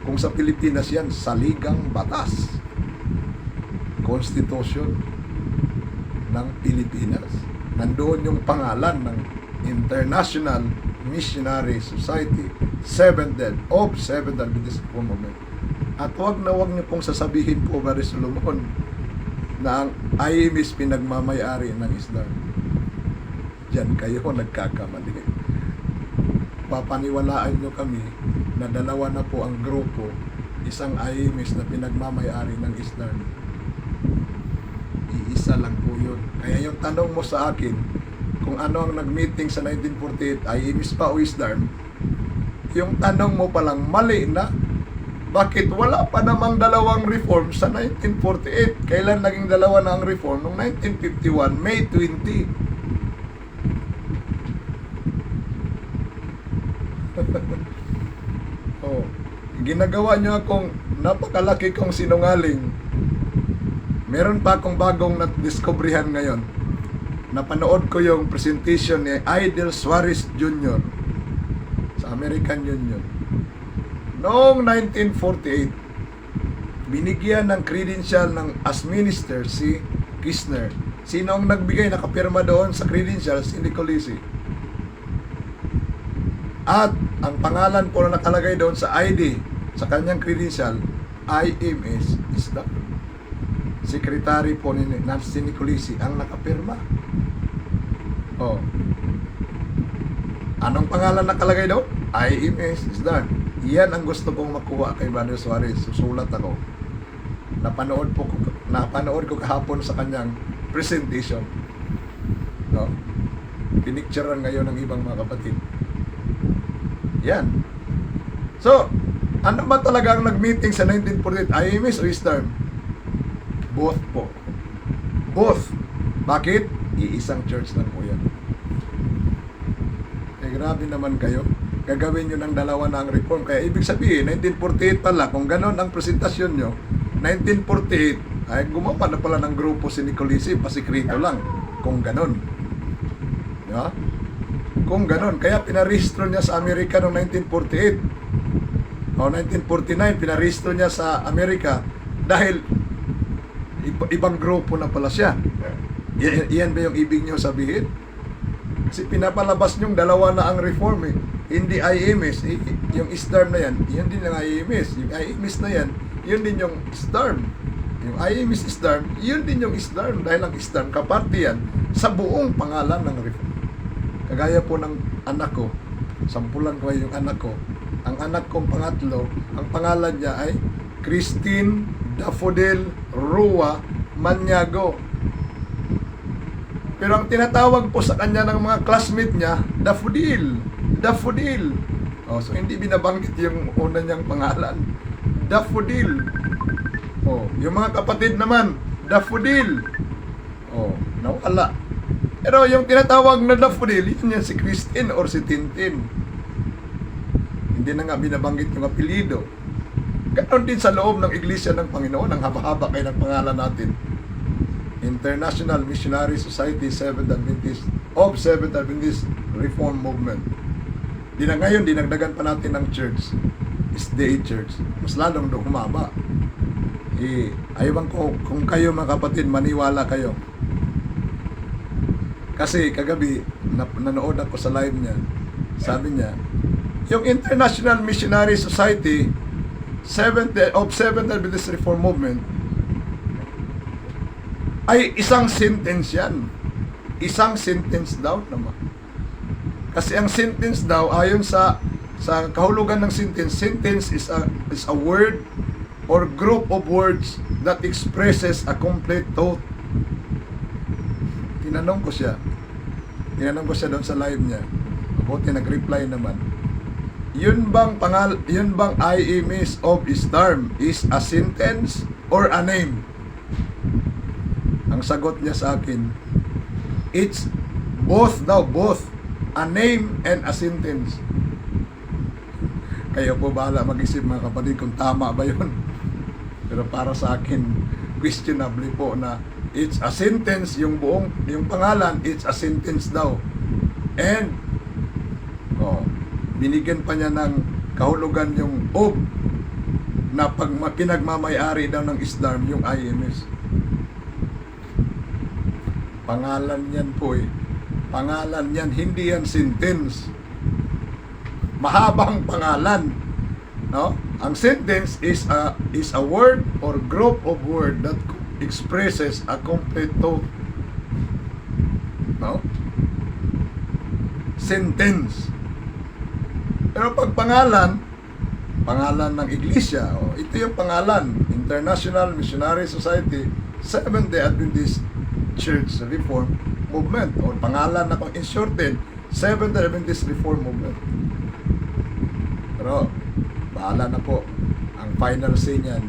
[SPEAKER 1] Kung sa Pilipinas yan, saligang batas. Constitution ng Pilipinas. Nandoon yung pangalan ng International Missionary Society, Seventh-day Adventist Movement. At wag niyo pong sasabihin po, Brother Solomon, na ang IMS pinagmamay-ari ng Isdarm. Diyan kayo nagkakamali. Papaniwalaan nyo kami na dalawa na po ang grupo, isang IMS na pinagmamay-ari ng Isdarm. Iisa lang po yun. Kaya yung tanong mo sa akin, kung ano ang nag-meeting sa 1948, IMS pa o Isdarm, yung tanong mo palang mali na. Bakit wala pa namang dalawang reform sa 1948? Kailan naging dalawa na ang reform? Noong 1951, May 20. Oh, ginagawa niyo akong napakalaki kong sinungaling. Meron pa akong bagong na-discoveryhan ngayon. Napanood ko yung presentation ni Idel Suarez Jr. sa American Union. Noong 1948, binigyan ng credential ng as minister si Kirchner. Sino ang nagbigay, nakapirma doon sa credential? Si Nicolisi. At ang pangalan po na nakalagay doon sa ID, sa kanyang credential, IMS is the secretary po ni Nancy Nicolisi ang nakapirma. Oh. Anong pangalan nakalagay doon? IMS is done. Yan ang gusto kong makuha kay Brother Suarez. Susulat ako. Napanood ko kahapon sa kanyang presentation. No? Pinicturean ngayon ng ibang mga kapatid. Yan. So, ano ba talaga ang nag-meeting sa 1948? IMS o Eastern? Both po. Both. Bakit? Iisang church lang po yan. Eh, grabe naman kayo. Gagawin nyo ng dalawa na ang reform. Kaya ibig sabihin, 1948 pala, kung ganon ang presentasyon nyo, 1948, ay gumawa na pala ng grupo si Nicolisi, pasikrito lang. Kung ganon. Yeah? Kung ganon. Kaya pinarehistro niya sa Amerika noong 1948. O 1949, pinarehistro niya sa Amerika dahil ibang grupo na pala siya. Iyan ba yung ibig niyo sabihin? Kasi pinapalabas niyong dalawa na ang reform eh. Hindi IMS, yung STARM na yan, yun din yung IMS. Yung IMS na yan, yun din yung STARM. Yung IMS STARM, yun din yung STARM. Dahil ang STARM, kaparte yan sa buong pangalan ng reform. Kagaya po ng anak ko, sampulan ko yung anak ko. Ang anak kong pangatlo, ang pangalan niya ay Christine Daffodil Rua Maniago. Pero ang tinatawag po sa kanya ng mga classmate niya, Daffodil. Daffodil. Oh, so hindi binabanggit yung una niyang pangalan. Daffodil. Oh, yung mga kapatid naman, Daffodil. Oh, nawala. Pero yung tinatawag na Daffodil, yun yan si Christine or si Tintin. Hindi na nga binabanggit yung apelido. Ganon din sa loob ng Iglesia ng Panginoon, ang haba-haba kayo ng pangalan natin. International Missionary Society Seventh Adventist Reform Movement. Di na ngayon, dinagdagan pa natin ng church, SDA Church. Mas lalong doon humaba. Ayaw ko kung kayo mga kapatid, maniwala kayo. Kasi kagabi, nanood ako sa live niya. Sabi niya, yung International Missionary Society Seventh Adventist Reform Movement ay isang sentence yan. Isang sentence daw naman. Kasi ang sentence daw, ayon sa kahulugan ng sentence is a word or group of words that expresses a complete thought. Tinanong ko siya doon sa live niya. Mabuti nag-reply naman. Yun bang IMS of STARM is a sentence or a name? Ang sagot niya sa akin, it's both daw, both. A name and a sentence. Kayo po bahala mag-isip mga kapatid kung tama ba yun. Pero para sa akin, questionably po na it's a sentence, yung pangalan, it's a sentence daw. And, binigyan pa niya ng kahulugan yung of na pag pinagmamayari daw ng STARM, yung IMS. Pangalan yan po eh. Pangalan yan, hindi yan sentence. Mahabang pangalan. No? Ang sentence is a word or group of word that expresses a complete thought. No? Sentence. Pero pag pangalan ng iglesia, ito yung pangalan, International Missionary Society Seventh-day Adventist Church Reform Movement, o pangalan na kung inshorted, Seventh-day Adventist Reform Movement. Pero bahala na po ang final say niyan.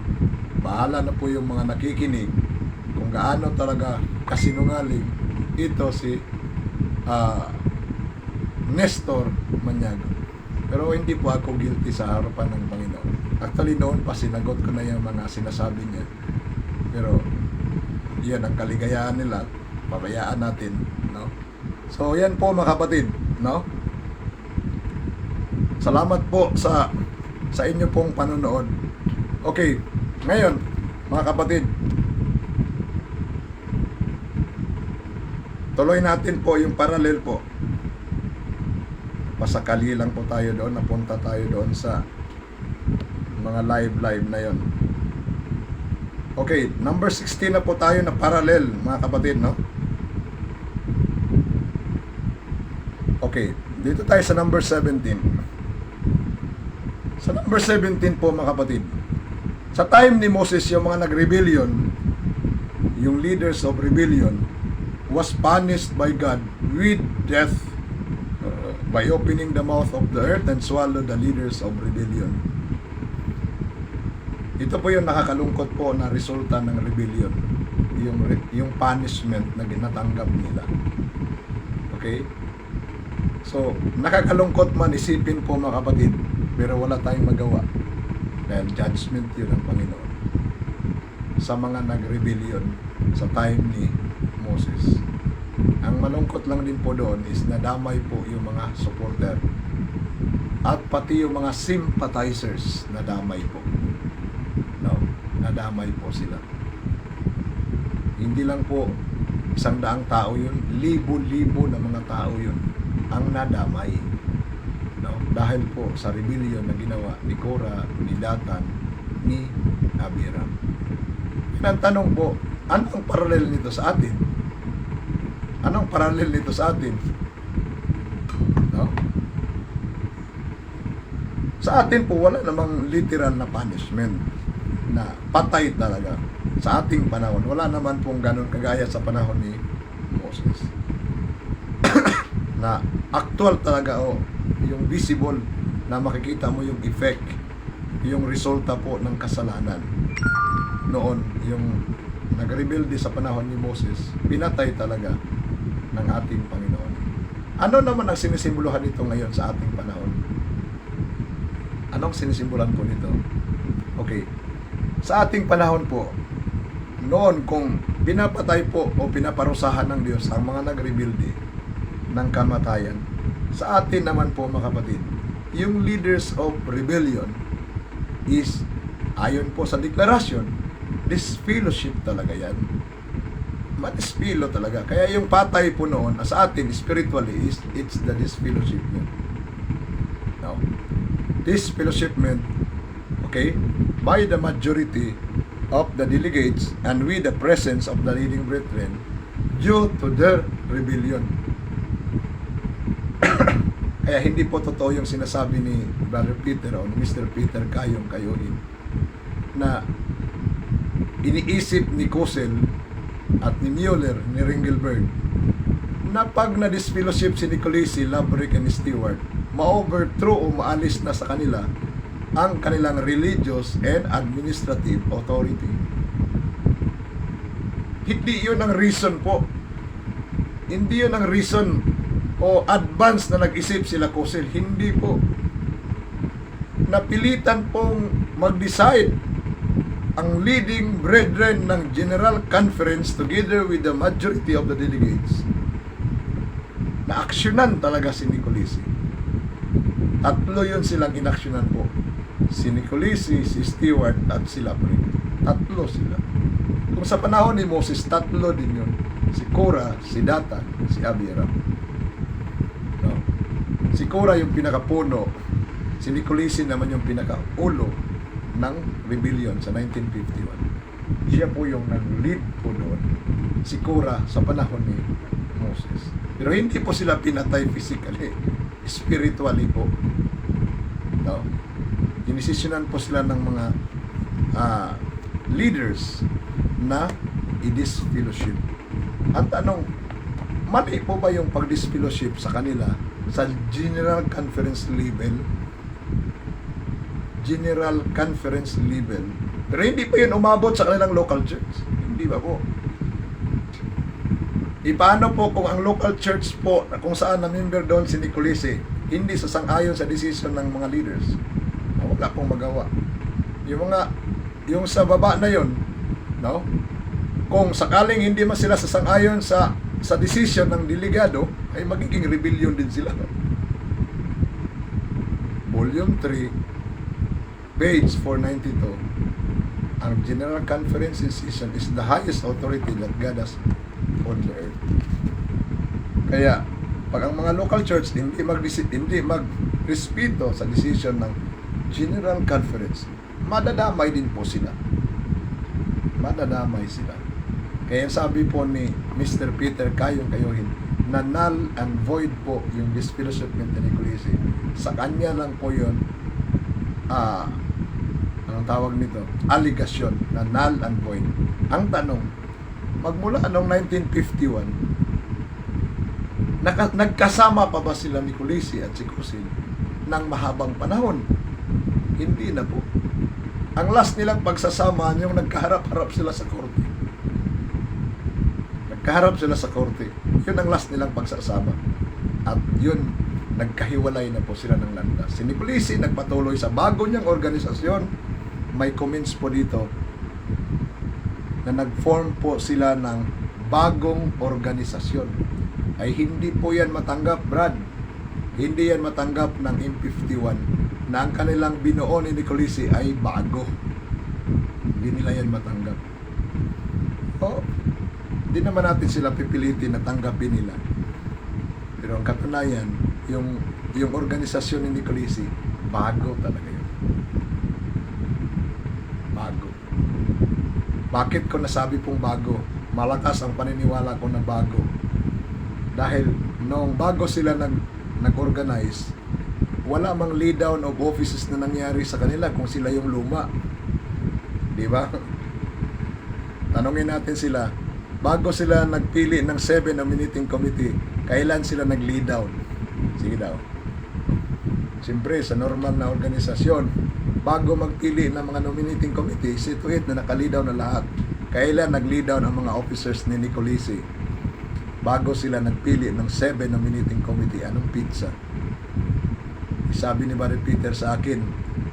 [SPEAKER 1] Bahala na po yung mga nakikinig kung gaano talaga kasinungaling ito si Nestor Maniago. Pero hindi po ako guilty sa harapan ng Panginoon. Actually noon pa sinagot ko na yung mga sinasabi niya. Pero yan ang kaligayahan nila, pabayaan natin, no? So yan po mga kapatid, no? Salamat po sa inyo pong panonood. Okay, ngayon, mga kapatid, tuloy natin po yung parallel po. Pasakali lang po tayo doon, napunta tayo doon sa mga live na yon. Okay, number 16 na po tayo na parallel, mga kapatid, no? Okay, dito tayo sa number 17. Sa number 17 po, mga kapatid, sa time ni Moses, yung mga nag-rebellion, yung leaders of rebellion, was punished by God with death by opening the mouth of the earth and swallow the leaders of rebellion. Ito po yung nakakalungkot po na resulta ng rebellion, yung punishment na ginatanggap nila. Okay? So, nakakalungkot man isipin po, mga kapatid, pero wala tayong magawa dahil judgment yun ng Panginoon sa mga nag-rebellion sa time ni Moses. Ang malungkot lang din po doon is nadamay po yung mga supporter at pati yung mga sympathizers nadamay po. No, nadamay po sila. Hindi lang po 100 tao yun, libo-libo na mga tao yun ang nadamay. No, dahil po sa rebellion na ginawa ni Korah, ni Datan, ni Abiram. Ang tanong po, ano ang parallel nito sa atin? Anong parallel nito sa atin? No? Sa atin po, wala namang literal na punishment na patay talaga. Sa ating panahon, wala naman pong ganun kagaya sa panahon ni Moses. Na actual talaga, yung visible na makikita mo yung effect, yung resulta po ng kasalanan. Noon, yung nag-rebelde sa panahon ni Moses, pinatay talaga ng ating Panginoon. Ano naman ang sinisimboluhan nito ngayon sa ating panahon? Anong sinisimboluhan po nito? Okay. Sa ating panahon po, noon kung pinapatay po o pinaparusahan ng Diyos ang mga nag-rebelde ng kamatayan, sa atin naman po, mga kapatid, yung leaders of rebellion is, ayon po sa deklarasyon, disfellowship talaga yan. Matispilo talaga. Kaya yung patay po noon, sa atin, spiritually, it's the disfellowshipment. Now, disfellowshipment, okay, by the majority of the delegates and with the presence of the leading brethren due to their rebellion. Kaya hindi po totoo yung sinasabi ni Brother Peter o ni Mr. Peter Kayong Kayuhin na iniisip ni Kosel at ni Mueller, ni Ringelberg, na pag na-disfellowship si Nicolisi, Labrick, and Stewart, ma-overthrow o maalis na sa kanila ang kanilang religious and administrative authority. Hindi yun ang reason po. Hindi yun ang reason o advance na nag-isip sila Kosel. Hindi po. Napilitan pong mag-decide ang leading brethren ng General Conference together with the majority of the delegates na aksyonan talaga si Nicolisi. Tatlo yun silang inaksyonan po. Si Nicolisi, si Stewart, at si Labrick. Tatlo sila. Kung sa panahon ni Moses, tatlo din yun. Si Korah, si Datan, si Abiram. No? Si Korah yung pinakapuno. Si Nicolisi naman yung pinakaulo ng rebellion sa 1951. Siya po yung nag-lead po doon. Si Korah sa panahon ni Moses. Pero hindi po sila pinatay physically. Spiritually po. No? Inisisyonan po sila ng mga leaders na i-disfellowship. Ang tanong, mali po ba yung pag-disfellowship sa kanila sa General Conference level? General Conference level. Pero hindi pa yun umabot sa kanilang local church. Hindi ba po? Paano po kung ang local church po, kung saan na-member doon si Nicolisi, hindi sasang-ayon sa decision ng mga leaders? Wala pong magawa. Yung sa baba na yun, no? Kung sakaling hindi man sila sasang-ayon sa decision ng delegado, ay magiging rebellion din sila. Volume 3, page 492, ang General Conference decision is the highest authority that God has on the earth. Kaya, pag ang mga local church hindi magrespeto sa decision ng General Conference, madadamay din po sila. Madadamay sila. Kaya sabi po ni Mr. Peter Kayong-Kayuhin, na null and void po yung disfellowship ni Nicolisi. Sa kanya lang po yun, anong tawag nito? Allegation na null and void. Ang tanong, magmula noong 1951, nagkasama pa ba sila Nicolisi at si Cosil ng mahabang panahon? Hindi na po. Ang last nilang pagsasama, yung nagkaharap-harap sila sa korte. Nagkaharap sila sa korte. Yun ang last nilang pagsasama. At yun, nagkahiwalay na po sila ng landas. Si Nicolisi nagpatuloy sa bago niyang organisasyon. May comments po dito na nag-form po sila ng bagong organisasyon. Ay hindi po yan matanggap, Brad. Hindi yan matanggap ng M51 na ang kanilang binuo ni Nicolisi ay bago. Hindi nila yan matanggap. Hindi naman natin sila pipilitin na tanggapin nila. Pero ang katunayan, yung organisasyon ni Nicolisi, bago talaga yun. Bago. Bakit ko nasabi pong bago? Malakas ang paniniwala ko na bago. Dahil nung bago sila nag-organize, wala mang lay down of offices na nangyari sa kanila kung sila yung luma. Di ba? Tanungin natin sila, bago sila nagpili ng 7 nominating committee, kailan sila nag-lay down? Sige daw. Siyempre, sa normal na organisasyon, bago magpili ng mga nominating committee, see to it na naka-lay down na lahat. Kailan nag-lay down ang mga officers ni Nicolisi? Bago sila nagpili ng 7 nominating committee, anong pizza? Sabi ni Brother Peter sa akin,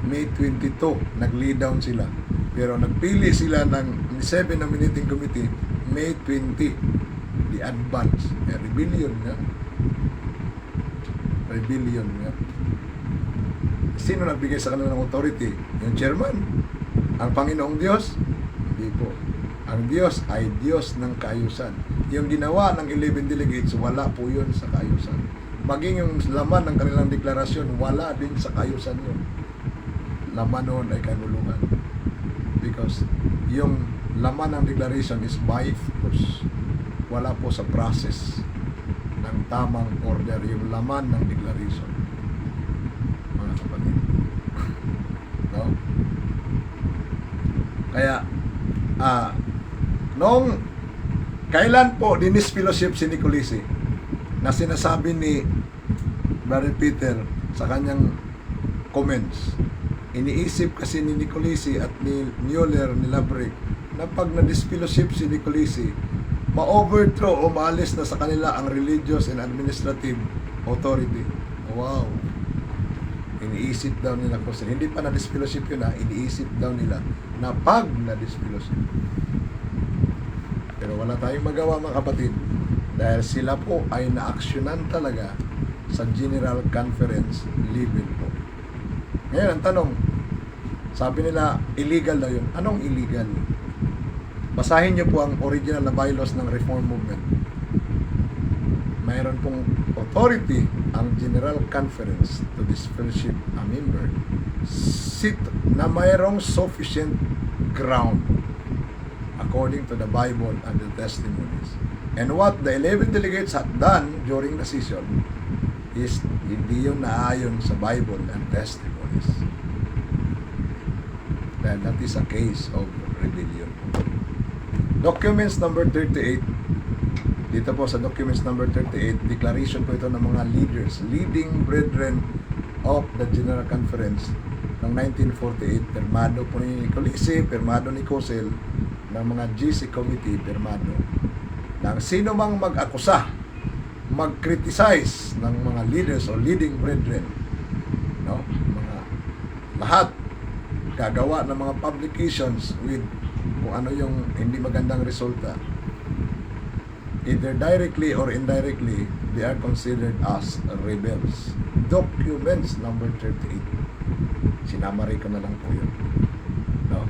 [SPEAKER 1] May 22, nag-lay down sila. Pero nagpili sila ng 7 nominating committee, May 20, the advance. Rebellion nga. Rebellion nga. Sino nagbigay sa kanila ng authority? Yung chairman? Ang Panginoong Diyos? Hindi po. Ang Diyos ay Diyos ng kaayusan. Yung ginawa ng 11 delegates, wala po yun sa kaayusan. Maging yung laman ng kanilang deklarasyon, wala din sa kaayusan yun. Laman noon ay kaguluhan. Because yung laman ng declaration is by force. Wala po sa process ng tamang order yung laman ng declaration. Mga kapatid. No? Kaya, noong kailan po dinisfellowship si Nicolisi na sinasabi ni Brother Peter sa kanyang comments, iniisip kasi ni Nicolisi at ni Mueller, ni Labrick, na pag na-disfellowship si Nicolisi, ma-overthrow o maalis na sa kanila ang religious and administrative authority. Wow! Iniisip daw nila ko sila. Hindi pa na-disfellowship yun iniisip daw nila na pag na-disfellowship. Pero wala tayong magawa mga kapatid dahil sila po ay na-aksyonan talaga sa General Conference level po. Ngayon, ang tanong, sabi nila, illegal daw yun. Anong illegal? Basahin niyo po ang original na bylaws ng Reform Movement. Mayroon pong authority ang General Conference to disfellowship a member na mayroong sufficient ground according to the Bible and the testimonies. And what the 11 delegates had done during the session is hindi yun naayon sa Bible and testimonies. Then that is a case of rebellion. Documents number 38. Dito po sa documents number 38, declaration po ito ng mga leaders, leading brethren of the General Conference ng 1948. Permado po ni Nicolisi, permado ni Cosil, ng mga GC Committee, permado. Nang sino mang mag-akusa, mag-criticize ng mga leaders o leading brethren, no? Mga lahat gagawa ng mga publications with kung ano yung hindi magandang resulta, either directly or indirectly, they are considered as rebels. Documents number 38. Sinamari ko na lang po yun. No?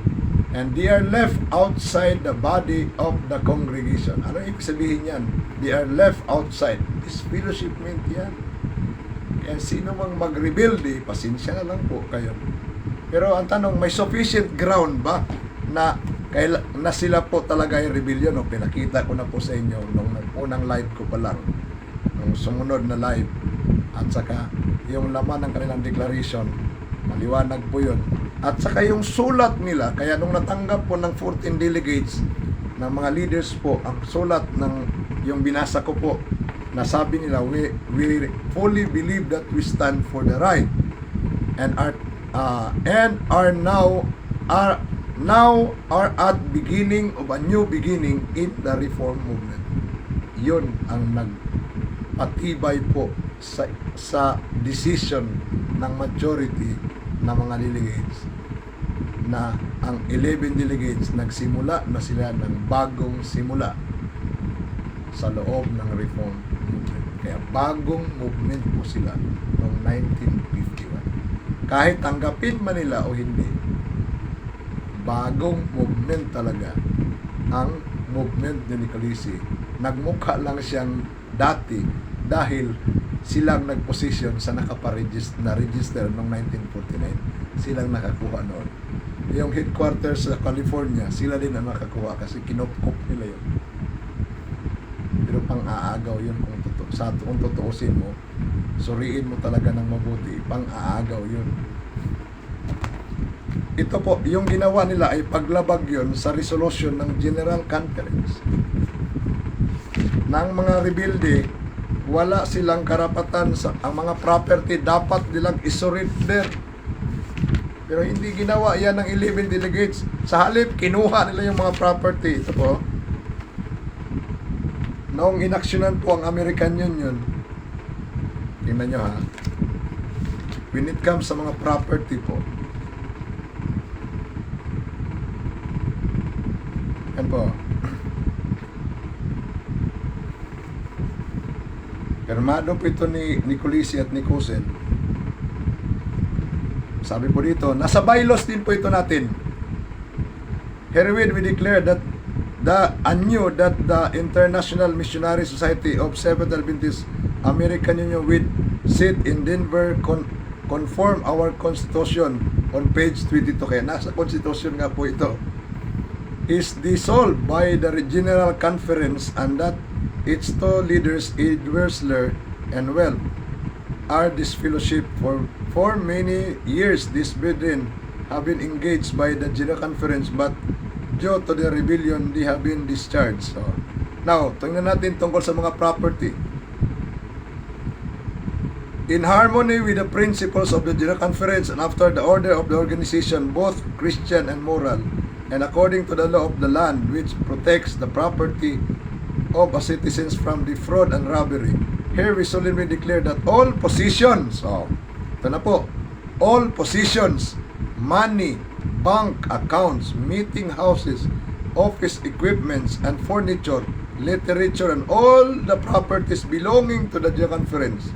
[SPEAKER 1] And they are left outside the body of the congregation. Ano ibig sabihin yan? They are left outside. Disfellowshipment yan. Kaya sino mang mag-rebelde, pasensya na lang po kayo. Pero ang tanong, may sufficient ground ba na sila po talaga ay rebellion? O pinakita ko na po sa inyo nung unang live ko pa lang, nung sumunod na live, at saka yung laman ng kanilang declaration, maliwanag po yun. At saka yung sulat nila, kaya nung natanggap po ng 14 delegates ng mga leaders po, ang sulat ng yung binasa ko po, nasabi nila, we fully believe that we stand for the right and are now at beginning of a new beginning in the reform movement. Yun ang nagpatibay po sa decision ng majority ng mga delegates na ang 11 delegates nagsimula na sila ng bagong simula sa loob ng reform movement. Kaya bagong movement po sila noong 1951. Kahit tanggapin man nila o hindi, bagong movement talaga ang movement ni Nicolisi. Nagmukha lang siyang dati dahil silang nagposisyon sa na-register noong 1949. Silang nakakuha noon. Yung headquarters sa California, sila din ang nakakuha kasi kinopkop nila yun. Pero pang-aagaw yun kung tutuusin mo. Suriin mo talaga ng mabuti. Pang-aagaw yun. Ito po, yung ginawa nila ay paglabag yun sa resolution ng General Conference. Ng mga rebelde, wala silang karapatan ang mga property dapat nilang isurrender. Pero hindi ginawa yan ng 11 delegates. Sa halip, kinuha nila yung mga property. Ito po. Noong inaksyonan po ang American Union, tingnan nyo ha, when it comes sa mga property po, yan po, pirmado po ito ni Nicolisi at ni Cousin. Sabi po dito, nasa bylaws din po ito natin. Herewith we declare that anew that the International Missionary Society of Seventh Adventist American Union with seat in Denver conform our Constitution on page 22. Kaya nasa Constitution nga po ito. Is dissolved by the General Conference and that its two leaders, Ed Wersler and Weld, are disfellowship for many years. These brethren have been engaged by the General Conference but due to the rebellion, they have been discharged. So, now, tingnan natin tungkol sa mga property. In harmony with the principles of the General Conference and after the order of the organization, both Christian and moral, and according to the law of the land which protects the property of a citizens from defraud and robbery, here we solemnly declare that all possessions, ito na po, all possessions, money, bank accounts, meeting houses, office equipments, and furniture, literature, and all the properties belonging to the General Conference.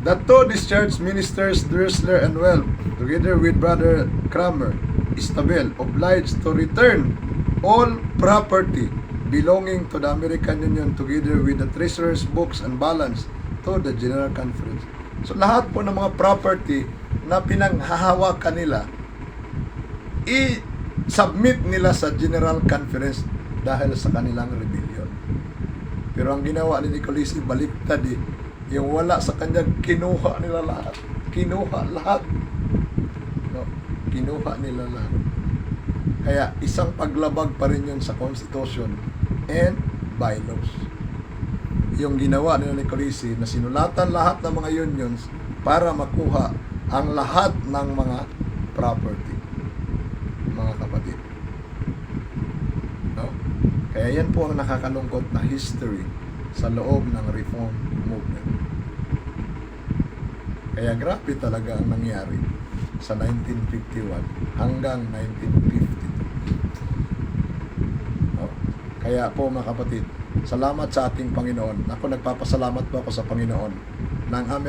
[SPEAKER 1] That two discharged ministers, Dressler and Weld, together with Brother Kramer, Istabel, obliged to return all property belonging to the American Union together with the treasurer's books and balance to the General Conference. So lahat po ng mga property na pinanghahawakan nila, i-submit nila sa General Conference dahil sa kanilang rebellion. Pero ang ginawa ni Nicolisi, baliktad eh. Yung wala sa kanya, kinuha nila lahat. Kinuha lahat. No? Kinuha nila lahat. Kaya isang paglabag pa rin yun sa Constitution and bylaws. Yung ginawa ni Nicolisi na sinulatan lahat ng mga unions para makuha ang lahat ng mga property, mga kapatid. No? Kaya yan po ang nakakalungkot na history sa loob ng reform movement. Kaya grabe talaga ang nangyari sa 1951 hanggang 1952. No? Kaya po mga kapatid, salamat sa ating Panginoon. Ako nagpapasalamat po ako sa Panginoon na ang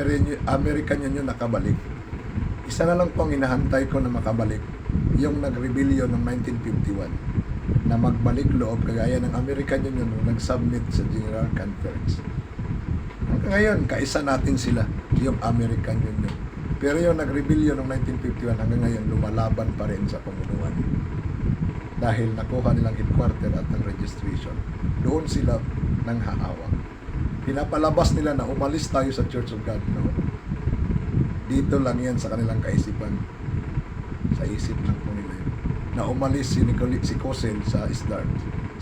[SPEAKER 1] American Union nakabalik. Isa na lang po ang hinahantay ko na makabalik, yung nag-rebellion ng 1951 na magbalik loob kagaya ng American Union nung nag-submit sa General Conference. Hanggang ngayon, kaisa natin sila, yung American Union. Pero yung nag-rebellion ng 1951 hanggang ngayon, lumalaban pa rin sa pamunuan. Dahil nakuha nilang headquarter at ng registration. Doon sila nang haawang. Pinapalabas nila na umalis tayo sa Church of God. No? Dito lang yan sa kanilang kaisipan. Sa isip lang po nila yun. Na umalis si Cosel sa Isdar,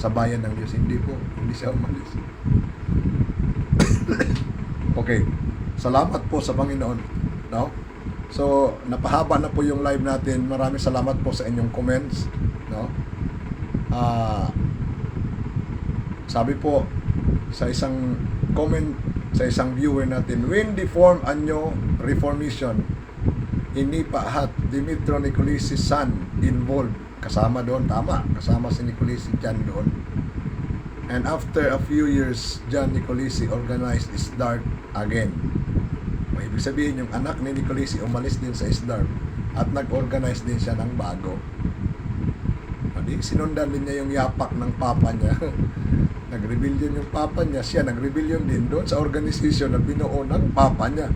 [SPEAKER 1] sa bayan ng Diyos. Hindi po, hindi siya umalis. Okay. Salamat po sa Panginoon. No? So, napahaba na po yung live natin. Maraming salamat po sa inyong comments. No? Sabi po sa isang comment sa isang viewer natin, when deform anyo reformation, ini pahat Dimitro Nicolisi son involved. Kasama doon, tama. Kasama si Nicolisi John doon. And after a few years, John Nicolisi organized Isdar again. Ibig sabihin, yung anak ni Nicolisi umalis din sa Isdar at nag-organize din siya ng bago. Sinundan din niya yung yapak ng papa niya. Nag-rebellion yung papa niya, siya nag-rebellion din doon sa organisasyon na binuo ng papa niya.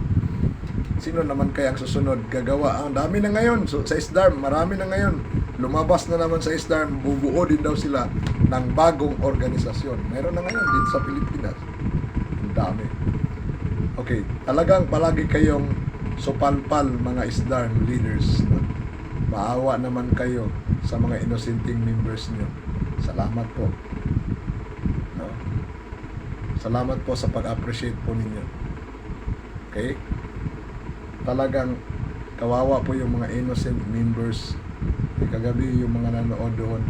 [SPEAKER 1] Sino naman kaya ang susunod gagawa? Ang dami na ngayon. So, sa Isdar, marami na ngayon. Lumabas na naman sa Isdar, bubuo din daw sila ng bagong organisasyon. Meron na ngayon dito sa Pilipinas. Ang dami. Okay, talagang palagi kayong supalpal mga Isdar leaders. Maawa naman kayo sa mga innocenting members nyo. Salamat po. No? Salamat po sa pag-appreciate po ninyo. Okay? Talagang kawawa po yung mga innocent members. Kagabi yung mga nanood doon,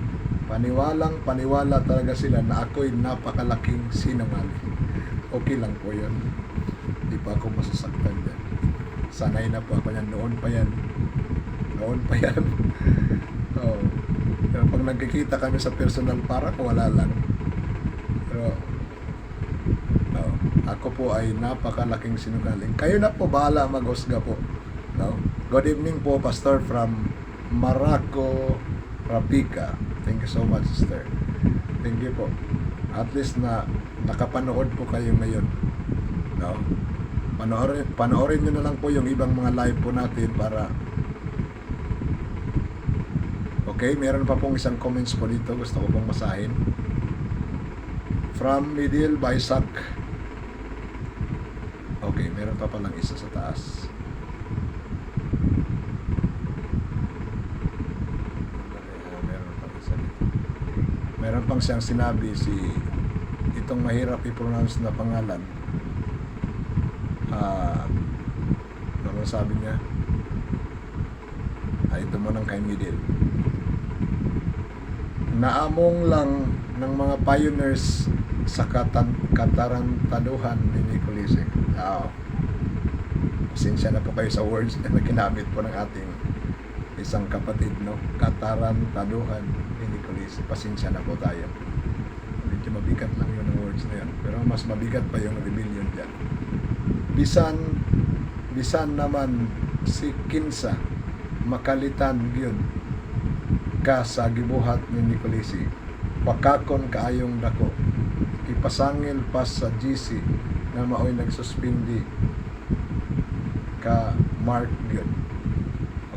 [SPEAKER 1] paniwala talaga sila na ako'y napakalaking sinungaling. Okay lang po yun. Hindi pa ako masasaktan yan. Sanay na po ako yan. Noon pa yan. Oh. Pero pag nagkikita kami sa personal, parang wala lang. Pero ako po ay napakalaking sinungaling. Kayo na po bahala maghusga po. No? Good evening po, Pastor from Maraco, Rapica. Thank you so much, sister. Thank you po. At least na nakapanood po kayo ngayon. No? Panoorin nyo na lang po yung ibang mga live po natin para okay, meron pa pong isang comments po dito. Gusto ko pong basahin. From Midil Baisak. Okay, meron pa palang isa sa taas. Meron pang siyang sinabi itong mahirap i-pronounce na pangalan. Ano sabi niya? Ito mo ng kay Midil. Naamong lang ng mga pioneers sa katarantaduhan ni Nicolisi. Pasensya na po kayo sa words na ginamit po ng ating isang kapatid, no? Katarantaduhan ni Nicolisi. Pasensya na po tayo. Medyo mabigat lang yun ang words na yan. Pero mas mabigat pa yung rebellion dyan. Bisan naman si Kinsa makalitan yun ka sa gibuhat ni Nicolisi, pakakon kaayong dako, ipasangil pa sa GC na maoy nagsuspindi ka Mark yun.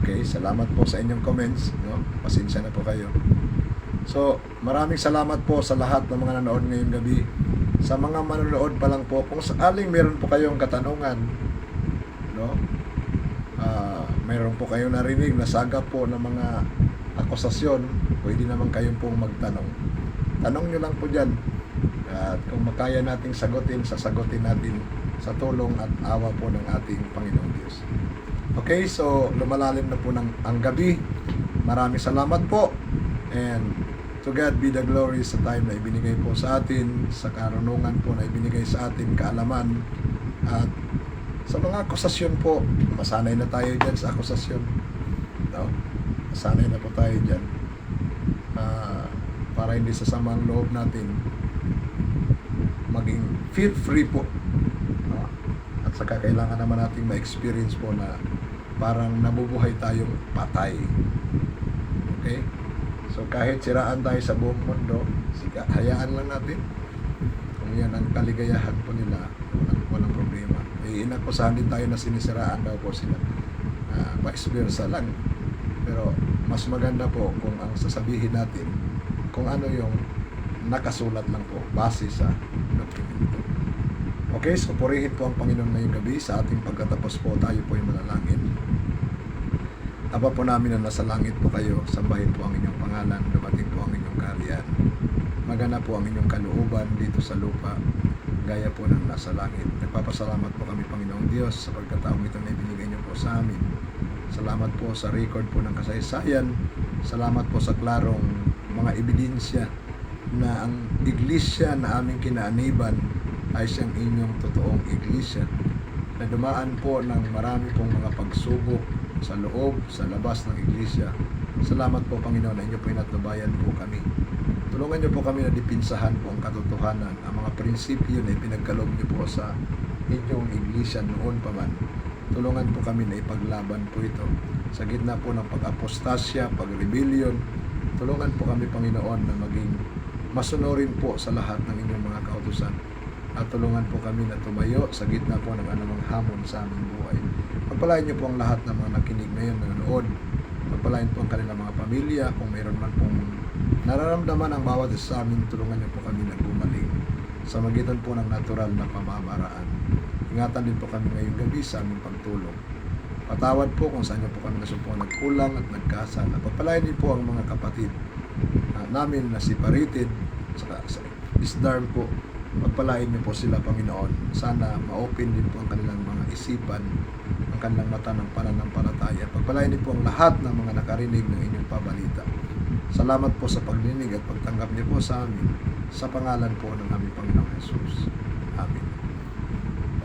[SPEAKER 1] Okay, salamat po sa inyong comments, no? Pasensya na po kayo. So, maraming salamat po sa lahat ng mga nanood ngayong gabi. Sa mga manonood pa lang po, kung sakaling meron po kayong katanungan, no? Mayroon po kayong narinig na saga po ng mga akusasyon, pwede naman kayong pong magtanong. Tanong nyo lang po dyan. At kung makaya nating sagutin, sasagutin natin sa tulong at awa po ng ating Panginoong Diyos. Okay, so lumalalim na po ang gabi. Maraming salamat po. And to God be the glory sa time na ibinigay po sa atin, sa karunungan po na ibinigay sa atin, kaalaman, at sa mga akusasyon po, masanay na tayo dyan sa akusasyon. No? Masanay na po tayo dyan. para hindi sasama ang loob natin, maging feel free po. No? At saka kailangan naman natin ma-experience po na parang nabubuhay tayong patay. Okay? So kahit siraan tayo sa buong mundo, hayaan lang natin. Kung yan ang kaligayahan po nila, walang problema. Inakusahan din tayo na sinisiraan daw po sila. Vice versa lang. Pero mas maganda po kung ang sasabihin natin kung ano yung nakasulat lang po base sa dokumento. Okay, so purihin po ang Panginoon ngayong gabi. Sa ating pagkatapos po, tayo po yung manalangin. Aba po namin na nasa langit po kayo, sambahin po ang inyong pangalan, dumating po ang inyong kaharian. Magana po ang inyong kalooban dito sa lupa, gaya po ng nasa langit. Nagpapasalamat po kami, Panginoong Diyos, sa pagkataong ito na ibinigay niyo po sa amin. Salamat po sa record po ng kasaysayan. Salamat po sa klarong mga ebidensya na ang iglesia na aming kinaaniban ay siyang inyong totoong iglesia, na dumaan po ng marami pong mga pagsubok sa loob, sa labas ng iglesia. Salamat po, Panginoon, na inyo po inatnubayan po kami. Tulungan niyo po kami na dipinsahan po ang katotohanan, ang mga prinsipyo na ipinagkaloob niyo po sa inyong iglesia noon pa man. Tulungan po kami na ipaglaban po ito sa gitna po ng pag-apostasya, pag-rebellion. Tulungan po kami, Panginoon, na maging masunurin po sa lahat ng inyong mga kautusan. At tulungan po kami na tumayo sa gitna po ng anumang hamon sa aming buhay. Pagpalain niyo po ang lahat ng mga nakinig ngayon, nanonood. Pagpalain po ang kanilang mga pamilya. Kung mayroon man pong nararamdaman ang bawat isa sa amin, tulungan niyo po kami na gumaling sa magitan po ng natural na pamamaraan. Ingatan din po kami ngayong gabi sa aming pagtulong. Patawad po kung saan niyo po kami nasumpo nagkulang at nagkasala. Pagpalain din po ang mga kapatid namin na separated sa isdarm po. Pagpalain niyo po sila, Panginoon. Sana ma-open din po ang kanilang mga isipan, ang kanilang mata ng pananampalataya. Pagpalain din po ang lahat ng mga nakarinig ng inyong pabalita. Salamat po sa pagdinig at pagtanggap niyo po sa amin, sa pangalan po ng aming Panginoong Jesus. Amen.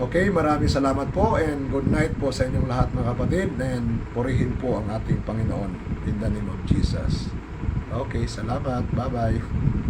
[SPEAKER 1] Okay, maraming salamat po and good night po sa inyong lahat, mga kapatid, and purihin po ang ating Panginoon in the name of Jesus. Okay, salamat. Bye-bye.